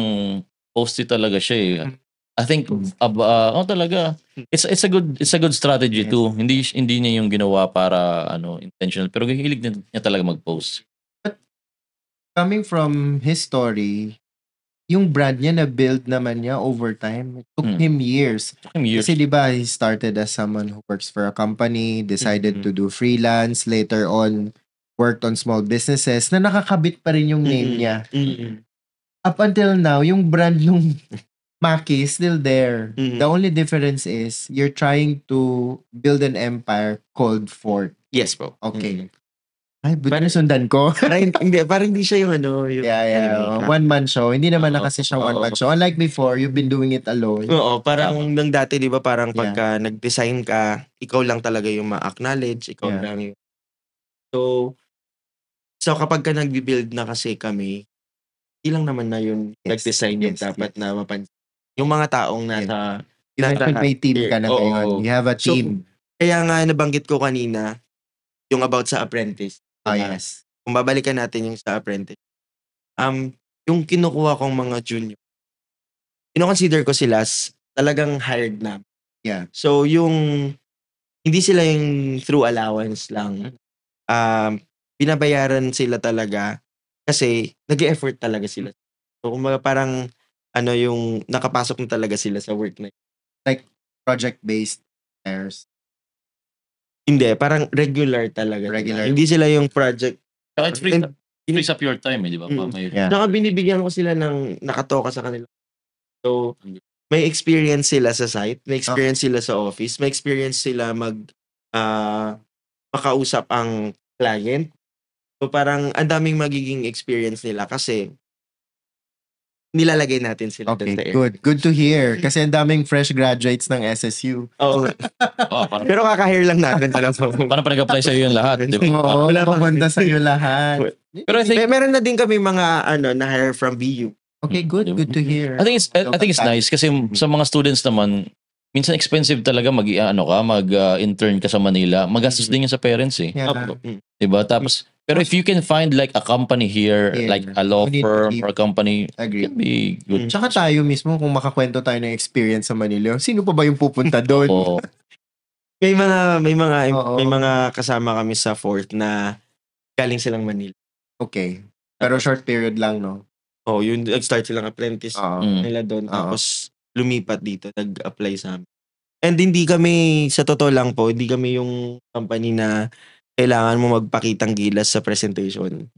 posty talaga siya eh. I think talaga. It's a good strategy Yes. too. Hindi niya yung ginawa para intentional, pero hilig niya talaga mag-post. Coming from his story, yung brand niya na-build naman niya over time. It took him years. Kasi di ba, he started as someone who works for a company, decided to do freelance, later on, worked on small businesses, na nakakabit pa rin yung name niya. Up until now, yung brand nung Maki is still there. The only difference is, you're trying to build an empire called Fort. Yes po. Okay. Ay, buti na sundan ko. Parang hindi siya yung Yung, Yeah. One-man show. Hindi naman na kasi siya one-man show. Unlike before, you've been doing it alone. Oo, parang nang dati, di ba, parang pagka nag-design ka, ikaw lang talaga yung ma-acknowledge, ikaw lang yung... So kapag ka nag-build na kasi kami, hindi lang naman na yung nag-design yung dapat na mapansin. Yung mga taong nasa... May team ka na ngayon. You have a team. Kaya nga nabanggit ko kanina, yung about sa apprentice. Yes. Kung babalikan natin yung sa apprentice. Yung kinukuha kong mga junior, ino-consider ko sila talagang hired na. Yeah. So, hindi sila yung through allowance lang. Binabayaran sila talaga kasi nag-e-effort talaga sila. So, kung parang yung nakapasok na talaga sila sa work na. Like project-based hires. Hindi, parang regular talaga. Regular. Hindi sila yung project. It frees up your time, di ba? Yeah. Saka binibigyan ko sila ng nakatoka sa kanila. So, may experience sila sa site, may experience sila sa office, may experience sila makausap ang client. So, parang ang daming magiging experience nila kasi nilalagay natin sila Okay, doon sa air. good to hear. Kasi ang daming fresh graduates ng SSU. Oo. Pero kaka-hire lang natin. Paano pa nag-apply sa'yo yung lahat? Di ba? Oo, papunta sa'yo lahat. Pero I think Meron na din kami mga na-hire from VU. Okay, good to hear. I think it's nice kasi sa mga students naman, minsan expensive talaga mag-intern ka sa Manila. Magastos din yun sa parents eh. Yeah. Diba? Tapos, pero if you can find like a company here, like a law firm or a company, Agree. it can be good. Tsaka tayo mismo, kung makakwento tayo ng experience sa Manila, sino pa ba yung pupunta doon? Oo. May mga kasama kami sa fourth na galing silang Manila. Okay. Pero short period lang, no? Oh, yung nag-start silang apprentice nila doon. Tapos lumipat dito, nag-apply sa amin. And hindi kami, sa totoo lang po, hindi kami yung company na kailangan mo magpakitang gilas sa presentation.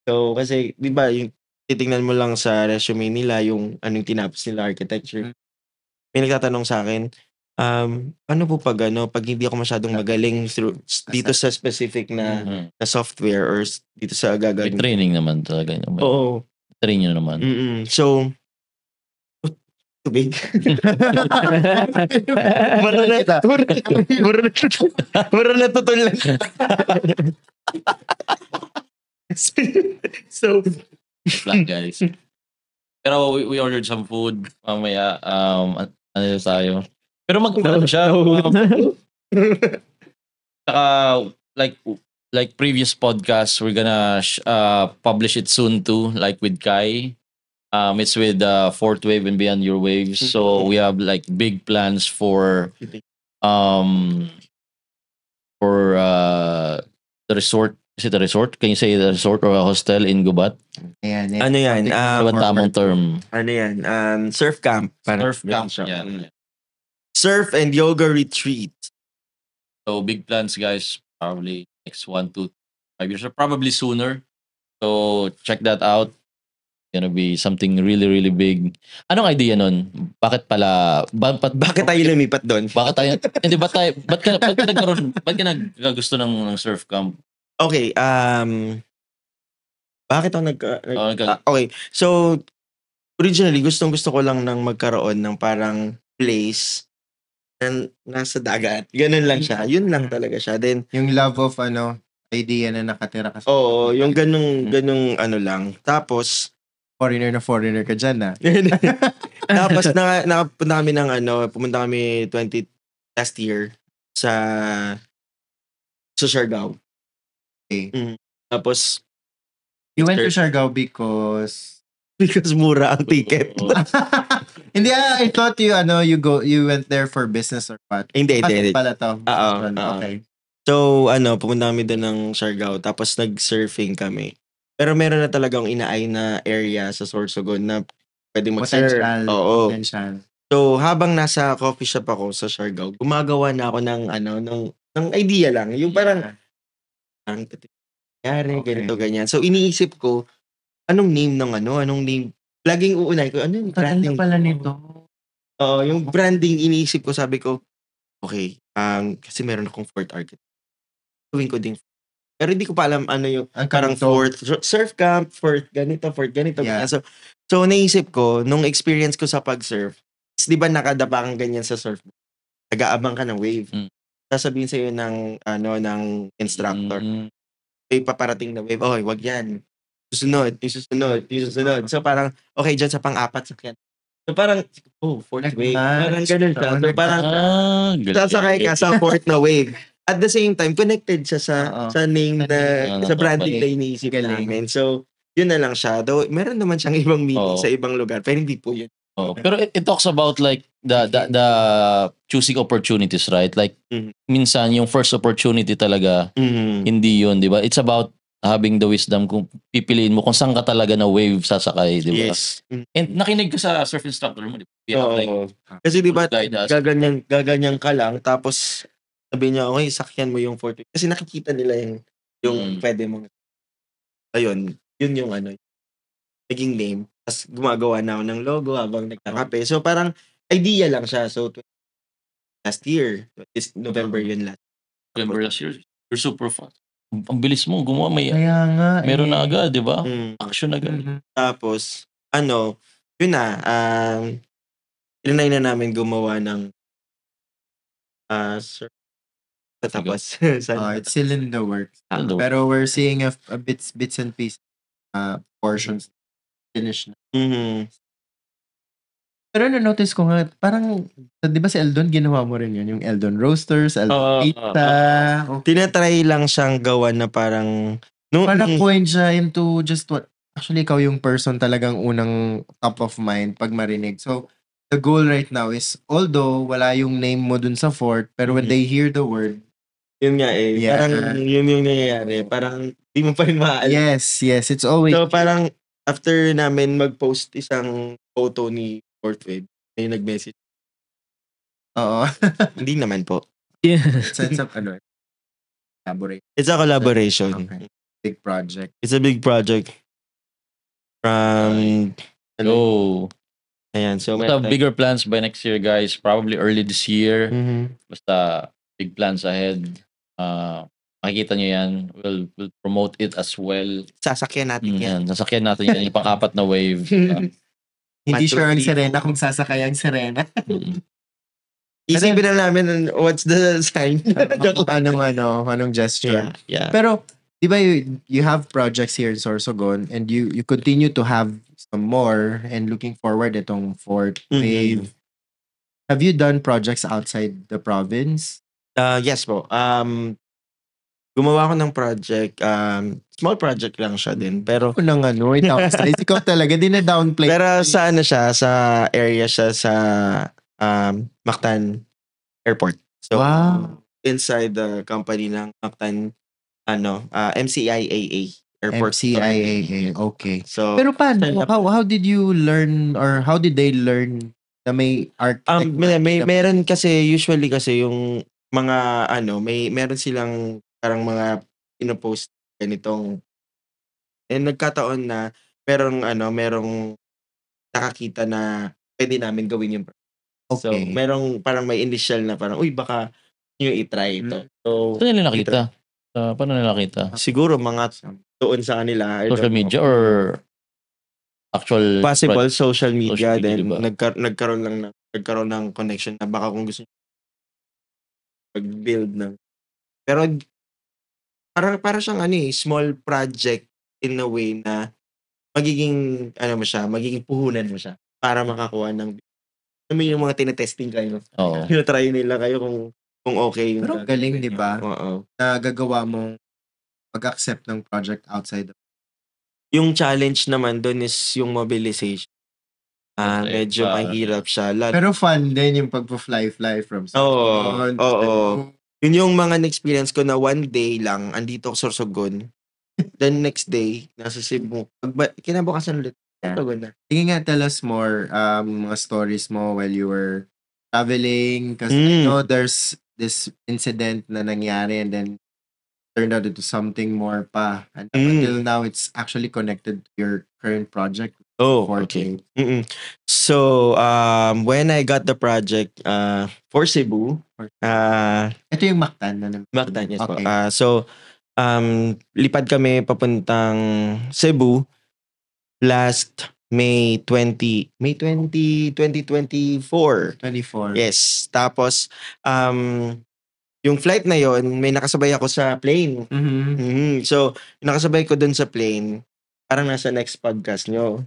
So, kasi, di ba, yung titingnan mo lang sa resume nila, yung anong tinapos nila architecture. May nagtatanong sa akin, ano po pag hindi ako masyadong magaling dito sa specific na software or dito sa May gagawin. training naman talaga. Oo. Train nyo naman. So, tubig. Mura na tutol lang. So, Flat guys. Pero we ordered some food. Mamaya, tayo. Pero mag-ano siya. Saka, like previous podcasts, we're gonna publish it soon too, like with Kai. It's with Fourth Wave and Beyond Your Waves. So we have like big plans for the resort Is it a resort? Can you say a resort or a hostel in Gubat? Ayan, Ano yan? Ano ba tamang term? Ano yan? Surf camp. Parang Surf camp. siya. Yeah. Surf and yoga retreat. So big plans, guys. Probably next 1 to 5 years or probably sooner. So check that out. Gonna be something really, really big. Anong idea nun? Bakit pala? Bakit tayo lumipat doon? Bakit tayo? Hindi ba tayo? Ba't ka nagkaroon? Ba't ka naggusto ng surf camp? Okay, bakit ako nagka- okay, so originally gustong-gusto ko lang ng magkaroon ng parang place na nasa dagat. Ganun lang siya. Yun lang talaga siya. Then Yung love of idea na nakatira ka sa oo, yung ganung ano lang. Tapos foreigner ka dyan na. tapos nakapunta kami ng pumunta kami last year sa Siargao. Okay. Tapos You went to Siargao because mura ang ticket. hindi, I thought you went there for business or what? Hindi. Pala to. Oo. Okay. So, pumunta kami doon ng Siargao, tapos nag-surfing kami. Pero meron na talagang inaay na area sa Sorsogon na pwedeng mag-surf. Oo. Potential. So, habang nasa coffee shop ako sa Siargao, gumagawa na ako ng idea lang. Yung parang nangyari, ganito, ganyan. So, iniisip ko, anong name? Laging uunay ko, ano yung branding? Pala nito. Oo, yung branding, iniisip ko, sabi ko, okay, kasi meron akong fourth architect. Gawin ko din. Pero hindi ko pa alam ano yung parang fourth surf camp, fourth ganito. Yeah. So naisip ko, nung experience ko sa pag-surf, is, di ba nakadapa kang ganyan sa surf? Nag-aabang ka ng wave. Sasabihin sa'yo ng instructor, may paparating na wave, okay, wag yan. Susunod. So parang, okay, dyan sa pang-apat sakyan. So parang, fourth wave. Parang ganun siya. So parang, sasakay ka sa fourth na wave. At the same time, connected siya sa name sa branding na iniisip namin. So, yun na lang siya. Though, meron naman siyang ibang meaning sa ibang lugar, pero hindi po yun. Oh, pero it talks about like the choosing opportunities, right? Like minsan yung first opportunity talaga hindi yun, 'di ba? It's about having the wisdom kung pipiliin mo kung saan ka talaga na wave sasakay, 'di ba? Yes. And nakinig ka sa surf instructor mo, 'di ba? Kasi 'di ba gaganyan ka lang tapos sabi niya, okay, sakyan mo yung 40. Kasi nakikita nila yung pwede mong ayun, yun yung naging name. Tapos gumagawa na ako ng logo habang nagkakape. So parang idea lang siya. So last year, this November yun last. November last year, you're super fast. Ang bilis mo, gumawa Kaya nga. meron na agad, di ba? Action agad. Tapos, yun na, tinry na namin gumawa ng tapos. It's still in the works. Pero we're seeing a bits and pieces portions finish na. Pero na-notice ko nga, parang, di ba si Eldon, ginawa mo rin yun? Yung Eldon Roasters, Eldon Pizza. Tinatry lang siyang gawa na parang Parang point siya into just what, actually ikaw yung person talagang unang top of mind pag marinig. So, the goal right now is, although wala yung name mo dun sa fort, pero when they hear the word, yun nga parang yun yung nangyayari. Parang di mo pa rin maalam. Yes, it's always. So parang after namin mag-post isang photo ni Fourth Wave, may nag-message. Oo. Hindi naman po. Sense of collaboration. It's a collaboration. Okay. Big project. It's a big project. From ayan, so bigger plans by next year, guys. Probably early this year. Basta big plans ahead. Makikita nyo yan. We'll promote it as well. Sasakyan natin yan. Sasakyan natin yan. Yung pang-apat na wave. Hindi sure ang Serena kung sasakay ang Serena. Isipin na namin what's the sign. Anong gesture. Yeah. Pero, di ba you have projects here in Sorsogon and you continue to have some more and looking forward itong fourth wave. Have you done projects outside the province? Yes po. Gumawa ko ng project. Small project lang siya din. Pero ikaw talaga, din-downplay. Pero sa sa area siya sa Mactan Airport. So, wow. Inside the company ng Mactan MCIAA, Airport MCIAA, okay. So, Pero paano? How did you learn or how did they learn na may architect? meron kasi usually kasi yung mga meron silang parang mga pinopost ganitong nagkataon na merong nakakita na pwede namin gawin yung So, Okay. merong parang may initial na parang, uy, baka nyo i-try ito. So, Saan nila nakita? Paano nila nakita? siguro mga doon sa kanila. I Social don't know. media or actual Possible social media. Social media, Then, diba? nagkaroon ng connection na baka kung gusto nyo mag-build ng. Pero, para siyang small project in a way na magiging, magiging puhunan mo siya para makakuha ng yung mga tinetesting kayo. Oo. Try nila kayo kung okay yung Pero galing, di ba? Oo. Na gagawa mong mag-accept ng project outside. Yung challenge naman doon is yung mobilization. Okay. Medyo mahirap siya. Pero fun din yung pagpo-fly from Sorsogon. Oo. Yun yung mga na-experience ko na one day lang, andito ako sa Sorsogon. Then next day, nasa Cebu. Kinabukasan ulit. Sorsogon na. Sige nga, tell us more mga stories mo while you were traveling. Kasi I know there's this incident na nangyari and then turned out into something more pa. And up until now, it's actually connected to your current project. Oh, okay. So, when I got the project for Cebu, Ito yung Mactan na naman. Mactan, yes po. Okay. So, lipad kami papuntang Cebu last May 2024. 24. Yes. Tapos, yung flight na yon may nakasabay ako sa plane. So, yung nakasabay ko dun sa plane, parang nasa next podcast nyo.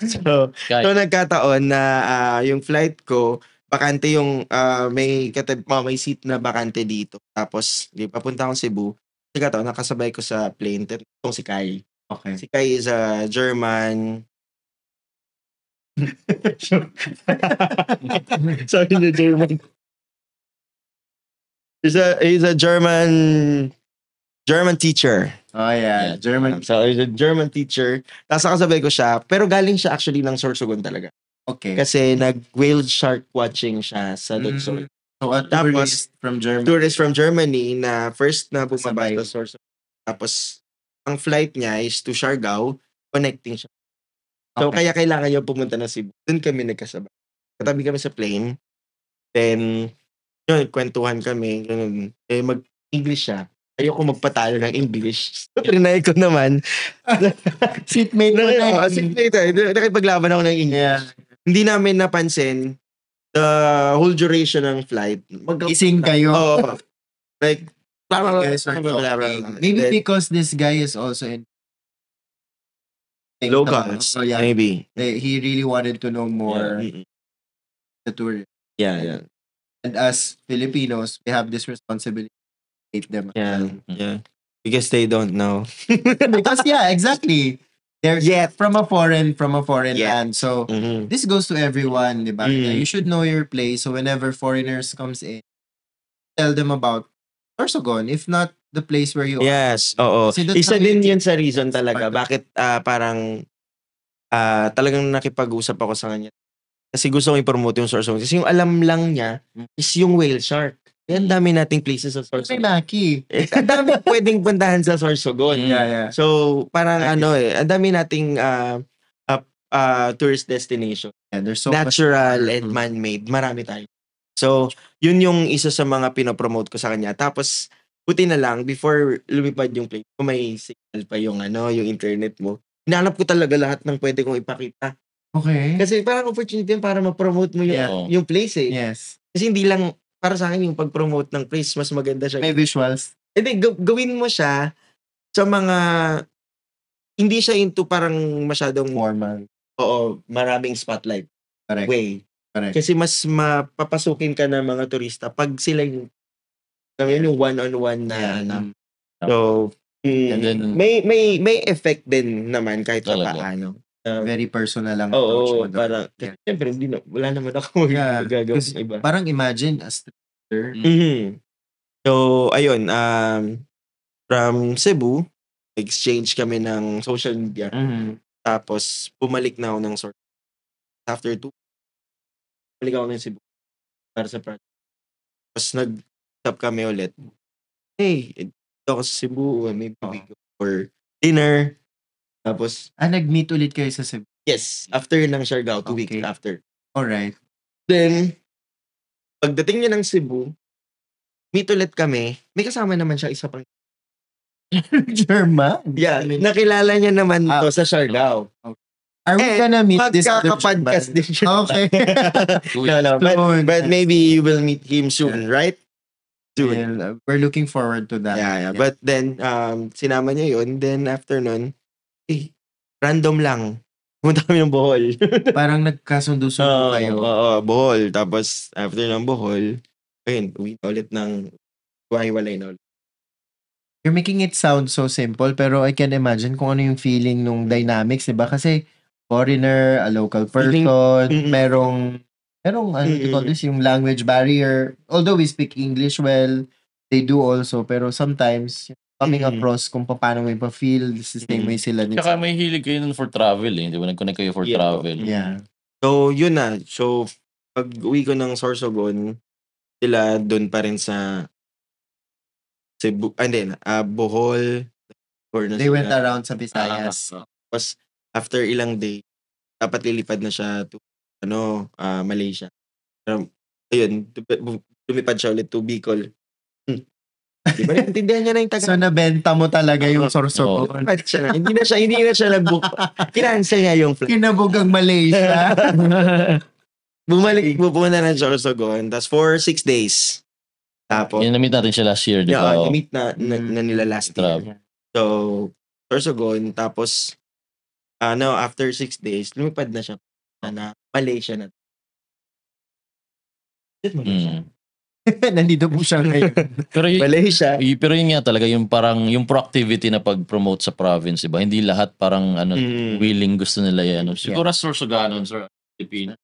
So, nagkataon na yung flight ko, bakante yung may seat na bakante dito. Tapos, papunta akong Cebu. Nagkataon, nakasabay ko sa plane. Itong si Kai. Okay. Si Kai is a German. Sorry, the German. He's a German teacher. Oh yeah, German. So he's a German teacher. Tapos nakasabay ko siya, pero galing siya actually ng Sorsogon talaga. Okay. Kasi nag-whale shark watching siya sa Sorsogon. So a tourist from Germany. Tourist from Germany na first na bumaba Sabay. sa Sorsogon. Tapos ang flight niya is to Siargao, connecting siya. So Okay. kaya kailangan niya pumunta ng Cebu. Doon kami nagkasabay. Katabi kami sa plane. Then yun, kwentuhan kami. Ganun. Mag-English siya. Ayoko magpatalo ng English. So, trinay ko naman. Seatmate mo na. Seatmate. Nakipaglaban ako ng English. Yeah. Hindi namin napansin the whole duration ng flight. Ising kayo. Oo. Like, Guys are talking. Maybe because this guy is also in locals. Oh, yeah. Maybe. He really wanted to know more the tourist. Yeah. And as Filipinos, we have this responsibility to hate them. Yeah. Because they don't know. Because exactly. They're from a foreign land. So this goes to everyone, diba? You should know your place. So whenever foreigners comes in, tell them about Sorsogon, if not the place where you are. Yes, oo. Kasi that's Isa how din you- yun sa reason talaga. Bakit parang talagang nakipag-usap ako sa kanya. Kasi gusto ko i-promote yung Sorsogon. Kasi yung alam lang niya is yung whale shark. Kaya ang dami nating places sa May Sorsogon. Maki. Ang dami pwedeng puntahan sa Sorsogon. Yeah. So, parang ang dami nating tourist destination. Yeah, there's so Natural much. and man-made. Marami tayo. So, yun yung isa sa mga pinopromote ko sa kanya. Tapos, buti na lang, before lumipad yung plane, kung may signal pa yung yung internet mo, hinanap ko talaga lahat ng pwede kong ipakita. Okay. Kasi parang opportunity yun para ma-promote mo yung place eh. Yes. Kasi hindi lang, para sa akin yung pag-promote ng place, mas maganda siya. May visuals. Hindi, gawin mo siya sa mga, hindi siya into parang masyadong, Formal. maraming spotlight. Correct. Way. Correct. Kasi mas mapapasukin ka ng mga turista pag sila yung one-on-one na So, And then- may effect din naman kahit sa Talaga. paano. Very personal lang. Oo, approach mo doon. parang, Yeah. siyempre, wala naman ako magagawa Kasi iba. parang imagine as stranger, So, ayun, from Cebu, exchange kami ng social media. Tapos, bumalik na ako ng sort. After 2, bumalik ako ng Cebu para sa project. Tapos, nag-stop kami ulit. Hey, dito ako sa Cebu. Maybe we go for dinner. Tapos, nag-meet ulit kayo sa Cebu. yes, after ng Siargao, 2 weeks Okay. after. Alright. Then, pagdating niya ng Cebu, meet ulit kami. May kasama naman siya isa pang. German? Yeah, nakilala niya naman to sa Siargao. Are we gonna meet this other Magkakapodcast German? din siya. Okay. No, but maybe you will meet him soon, right? Soon. Well, we're looking forward to that. Yeah. But then, sinama niya yun. Then, after nun, random lang. Pumunta kami ng Bohol. Parang nagkasundo-sundo kayo. Oo, Bohol. Tapos, after ng Bohol, ayun, uwi na ulit ng hiwalay na ulit. You're making it sound so simple, pero I can imagine kung ano yung feeling nung dynamics, diba? Kasi foreigner, a local person, merong ano you call this, yung language barrier. Although we speak English well, they do also, pero sometimes coming across kung paano may pa-feel, the same way sila din. Tsaka may hilig kayo nun for travel eh. Di ba? Nag-connect kayo for travel. Yeah. So, yun na. So, pag uwi ko ng Sorsogon, sila doon pa rin sa Cebu, Bohol. They went around sa Visayas. Tapos, after ilang day, dapat lilipad na siya to, Malaysia. Pero, ayun, lumipad siya ulit to Bicol. Di ba naintindihan niya na yung So, nabenta mo talaga yung Sorsogon. Hindi na siya nag-book. Kinansel niya yung flight. Kinabog ang Malaysia. Pupunta na ng Sorsogon. Tapos for 6 days. Tapos, Na-meet natin siya last year, di ba? na-meet na nila last year. So, Sorsogon. Tapos, after 6 days, lumipad na siya na Malaysia na. Nandito po siya ngayon. Pero Malaysia. pero yun nga talaga yung parang yung proactivity na pag-promote sa province, diba? Hindi lahat parang willing gusto nila yan. Siguro sa Sorsoganon, sir, Pilipinas.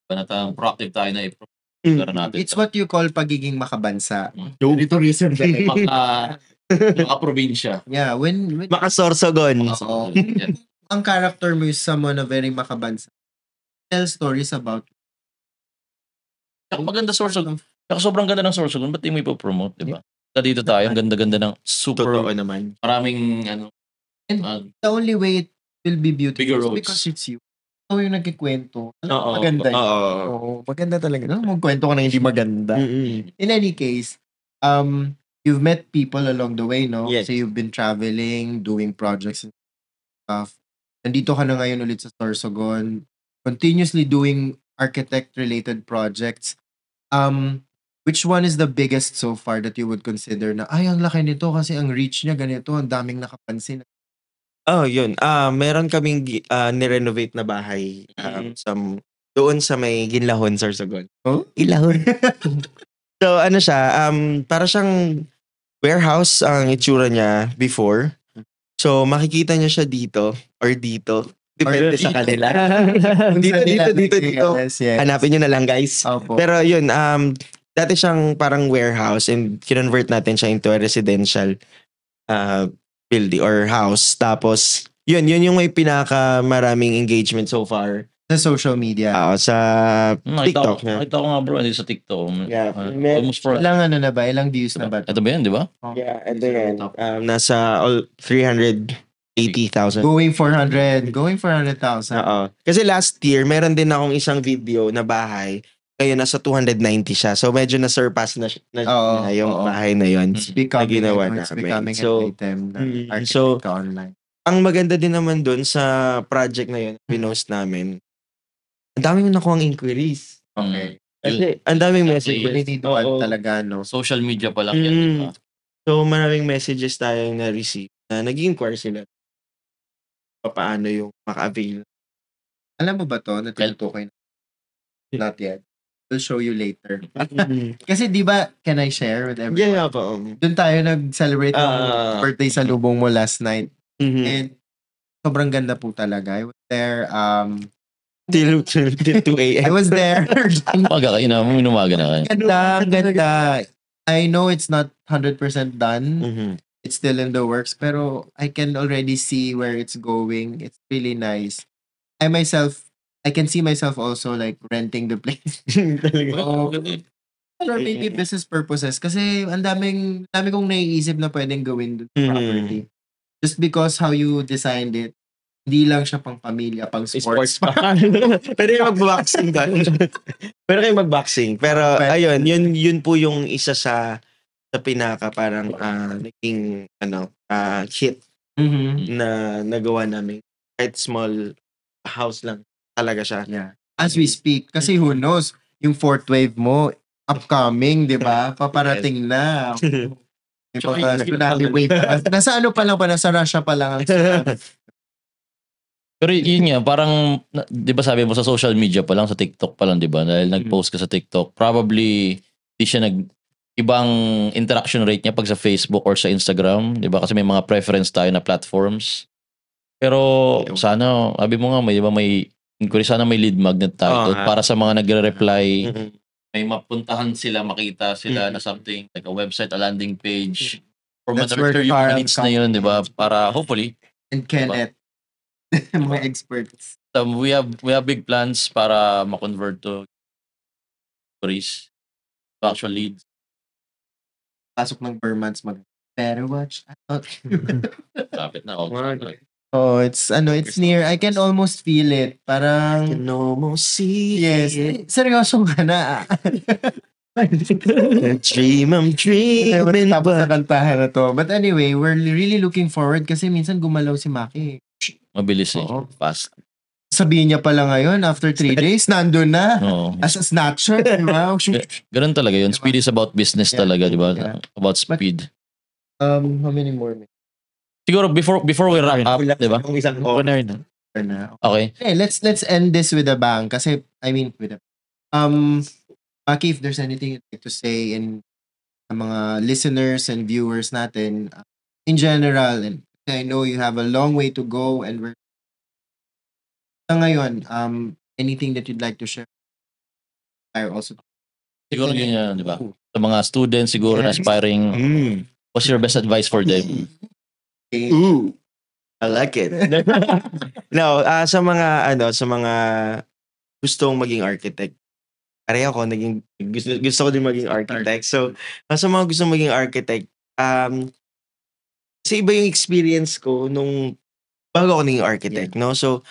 Panatang proactive tayo na i-promote natin. It's what you call pagiging makabansa. Tourism. Maka-probinsya. Yeah, when Maka-Sorsogon. ang character mo is someone na very makabansa. Tell stories about Maganda Sorsogon. Sobrang ganda ng Sorsogon, ba't di mo ipopromote, diba? Dito tayo, ang ganda-ganda ng super, Totoo naman. maraming, the only way it will be beautiful Bigger is roads. because it's you. Ikaw yung nagkikwento. Oo. Maganda yun. Oo. Oo, maganda talaga. Magkwento ka na hindi maganda. In any case, you've met people along the way, no? Yes. So you've been traveling, doing projects and stuff. Nandito ka na ngayon ulit sa Sorsogon, continuously doing architect-related projects. Which one is the biggest so far that you would consider na, ay, ang laki nito kasi ang reach niya ganito, ang daming nakapansin. Yun. Meron kaming nirenovate na bahay doon sa may Ginlahon, Sorsogon. Oh? Ginlahon. So, siya, para siyang warehouse ang itsura niya before. So, makikita niya siya dito or dito. Depende sa kanila. Dito. Yes, yes. Hanapin nyo na lang, guys. Opo. Pero yun, dati siyang parang warehouse and kinonvert natin siya into a residential building or house. Tapos, yun yung may pinaka-maraming engagement so far. Sa social media. Sa TikTok. Nakita ko nga bro, hindi sa TikTok. Yeah. Almost for... Ilang ilang views na ba? Ito ba yan, di ba? Yeah, ito yan. Nasa 380,000. Going 400,000. Oo. Kasi last year, meron din akong isang video na bahay. Ngayon, nasa 290 siya. So, medyo na-surpass na yung bahay na yun. It's becoming, ginawa it's namin. becoming So, an item na so, architect online. Ang maganda din naman dun sa project na yun, pinost namin, ang daming nakuha ang inquiries. Okay. Kasi ang daming messages. Individual talaga, no? Social media pa lang yan, di ba? So, maraming messages tayong na-receive na nag-inquire sila paano yung maka-avail. Alam mo ba to na tinutukoy na? Not yet. We'll show you later. Kasi di ba, can I share with everyone? Yeah, po. Doon tayo nag-celebrate ng birthday sa lubong mo last night. And sobrang ganda po talaga. I was there, Till 2 a.m. I was there. Umaga ka, inumaga na kayo. Ganda. I know it's not 100% done. it's still in the works, pero I can already see where it's going. It's really nice. I can see myself also like renting the place. Oh, or maybe business purposes. Kasi ang dami kong naiisip na pwedeng gawin dun sa property. Just because how you designed it, hindi lang siya pang pamilya, pang sports pa. Pwede kayo mag-boxing doon. Pwede kayo mag-boxing. Pero ayun, yun po yung isa sa pinaka parang naging hit na nagawa namin. Kahit small house lang talaga siya. Yeah. As we speak, kasi who knows, yung fourth wave mo, upcoming, di ba? Paparating na. Tsunami wave pa. Nasa ano pa lang pa, nasa Russia pa lang. Pero yun nga, parang, di ba sabi mo sa social media pa lang, sa TikTok pa lang, di ba? Dahil nag-post ka sa TikTok, probably, di siya ibang interaction rate niya pag sa Facebook or sa Instagram, di ba? Kasi may mga preference tayo na platforms. Pero, sana, sabi mo nga, di ba, may inquiry, sana may lead magnet tayo para sa mga nagre-reply, may mapuntahan sila, makita sila na something, like a website, a landing page, or ma-nurture yung needs na yun, di ba? Para, hopefully, and Kenneth, mga experts. we have big plans para ma-convert to stories, to actual leads. Pasok ng Burmans better watch out. Lapit na. Oh, it's near. I can almost feel it. Parang You can almost see yes. it. Seryoso ka na. I'm dreaming. Tapos na kantahan na to. But anyway, we're really looking forward kasi minsan gumalaw si Maki. Mabilis fast. Sabihin niya pala ngayon, after 3 days, nandun na. As a snatcher, di ba? Ganun talaga yun. Speed is about business talaga, di ba? Yeah. About speed. How many more minutes? Siguro, before we wrap up, di ba? Okay. Hey, let's end this with a bang. Kasi, with a Maki, if there's anything you'd like to say in mga listeners and viewers natin, in general, and I know you have a long way to go and we're ngayon, anything that you'd like to share? I also siguro yun yan, di ba? Sa mga students, siguro aspiring, what's your best advice for them? Ooh, I like it. No, sa mga gustong maging architect. Pareho ako, gusto ko din maging architect. So, sa mga gustong maging architect, kasi iba yung experience ko nung bago ako naging architect, no? So,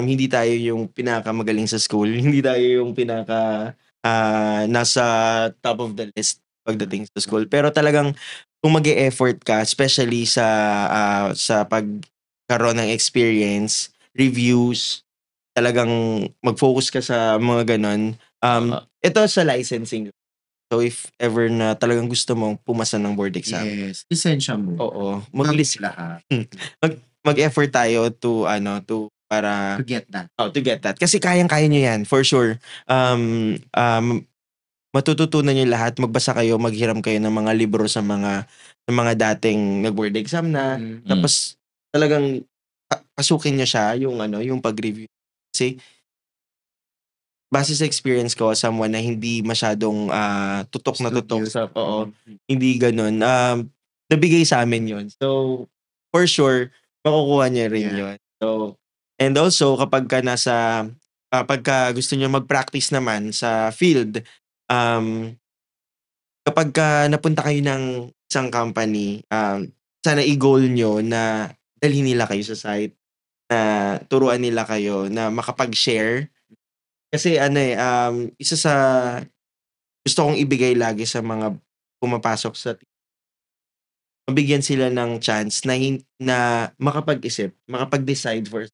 hindi tayo yung pinakamagaling sa school. Hindi tayo yung nasa top of the list pagdating sa school. Pero talagang, kung mag-e-effort ka, especially sa pagkaroon ng experience, reviews, talagang mag-focus ka sa mga ganon. Ito sa licensing. So, if ever na talagang gusto mong pumasa ng board exam. Yes. Lisensya mo. Oo. Mag-effort tayo to get that. To get that. Kasi kayang-kaya nyo yan, for sure. Matututunan nyo lahat, magbasa kayo, maghiram kayo ng mga libro sa mga dating nag-board exam na. Tapos, talagang pasukin nyo siya, yung pag-review. Kasi, base sa experience ko, someone na hindi masyadong tutok na tutok sa, hindi ganun. Nabigay sa amin yun. So, for sure, makukuha niya rin yun. So, and also, kapag gusto niyo mag-practice naman sa field, kapag napunta kayo ng isang company, sana i-goal nyo na dalhin nila kayo sa site, na turuan nila kayo na makapag-share. Kasi isa sa gusto kong ibigay lagi sa mga pumapasok sa team, mabigyan sila ng chance na makapag-isip, makapag-decide for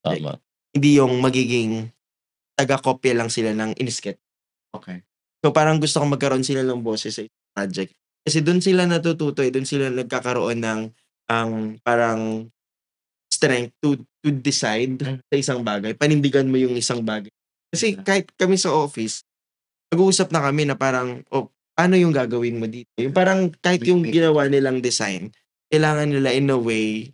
Tama. Hindi yung magiging taga-kopya lang sila ng inisket. Okay. So parang gusto kong magkaroon sila ng boses sa project. Kasi doon sila natututo, doon sila nagkakaroon ng parang strength to decide sa isang bagay. Panindigan mo yung isang bagay. Kasi kahit kami sa office, nag-uusap na kami na parang, ano yung gagawin mo dito? Yung parang kahit yung ginawa nilang design, kailangan nila in a way,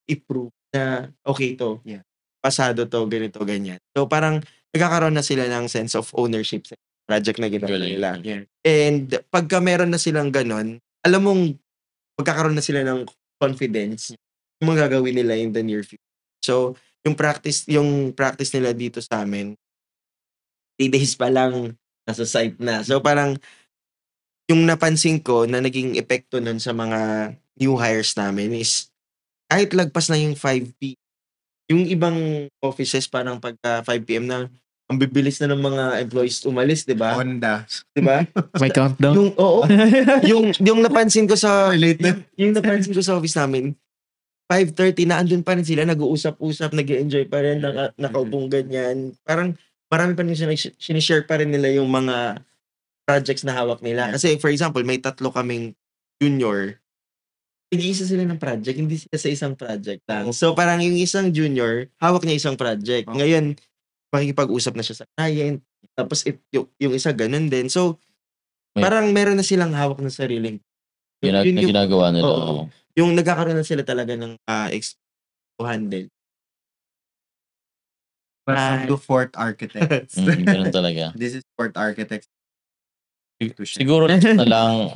i-prove na okay to. Yeah. Pasado to, ganito, ganyan. So parang nagkakaroon na sila ng sense of ownership sa project na ginawa nila. Yeah. And pagka meron na silang ganon, alam mong magkakaroon na sila ng confidence yung mga gagawin nila in the near future. So, yung practice nila dito sa amin, 3 days pa lang nasa site na. So, parang yung napansin ko na naging epekto nun sa mga new hires namin is kahit lagpas na yung 5 p.m. Yung ibang offices parang pagka 5 p.m. na ang bibilis na ng mga employees umalis, 'di ba? Honda. 'Di ba? May countdown. Yung yung napansin ko sa yung napansin ko sa office namin 5:30 na andun pa rin sila, nag-uusap-usap, nag-enjoy pa rin, nakaupong ganyan. Parang marami pa rin sinishare pa rin nila yung mga projects na hawak nila. Kasi for example, may 3 kaming junior. Nag-iisa sila ng project, hindi sila sa isang project lang. So parang yung isang junior, hawak niya isang project. Ngayon, makikipag-usap na siya sa client. Tapos yung isa ganun din. So parang meron na silang hawak ng sariling. Yun na ginagawa nila. Oo. Yung nagkakaroon na sila talaga ng to handle. Welcome to Fourth Architects. Ganun talaga. This is Fourth Architects. Siguro na lang,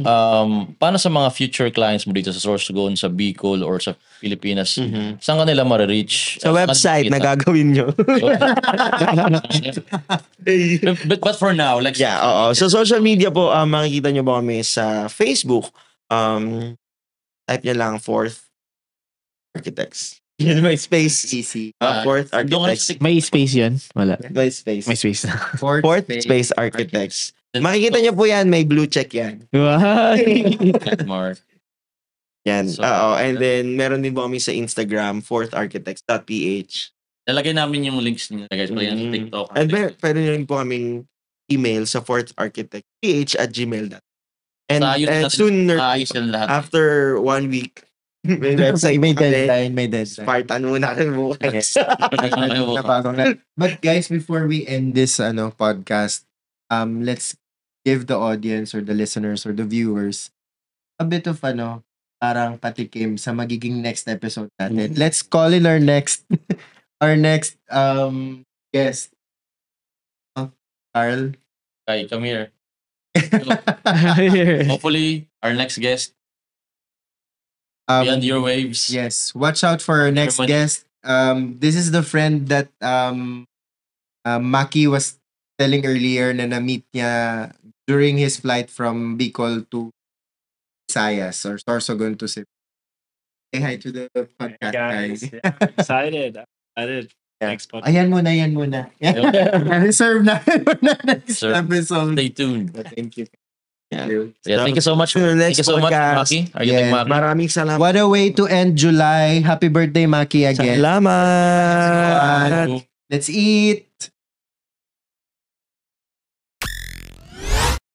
paano sa mga future clients mo dito sa Source to Go sa Bicol or sa Pilipinas, saan ka nila ma-reach? Sa website na gagawin nyo. but for now, like... Yeah, oo. Sa social media po, makikita nyo po kami sa Facebook. Type nyo lang Fourth Architects. Yun, may space. Easy. Fourth Architects. May space yun? Wala. May space. May space. Fourth Space Architects. Makikita nyo po yan, may blue check yan. Wow. Mark. Yan. So, and then, meron din po kami sa Instagram, fourtharchitects.ph. Lalagay namin yung links niya, guys. Pwede sa TikTok. And pwede nyo rin po kaming email sa fourtharchitectph@gmail.com. And sooner, Ayos yan lahat. after 1 week, may website May kami. deadline, may deadline. Spartan muna kami bukas. Napagong na. But guys, before we end this podcast, let's give the audience or the listeners or the viewers a bit of parang patikim sa magiging next episode natin. Let's call in our next guest. Carl. Okay, come here. Hopefully, our next guest, Beyond Your Waves. Yes, watch out for our next guest. This is the friend that Maki was telling earlier na na-meet niya during his flight from Bicol to Visayas or Sorsogon to Cebu. Say hi to the podcast, guys. Yeah, excited. Next podcast. Ayan muna. Reserve na next Sir, episode. Stay tuned. Thank you. Yeah, thank you so much. Thank you so much, Maki. Are you Yeah. Maki? Maraming salamat. What a way to end July. Happy birthday, Maki, again. Salamat. Let's eat.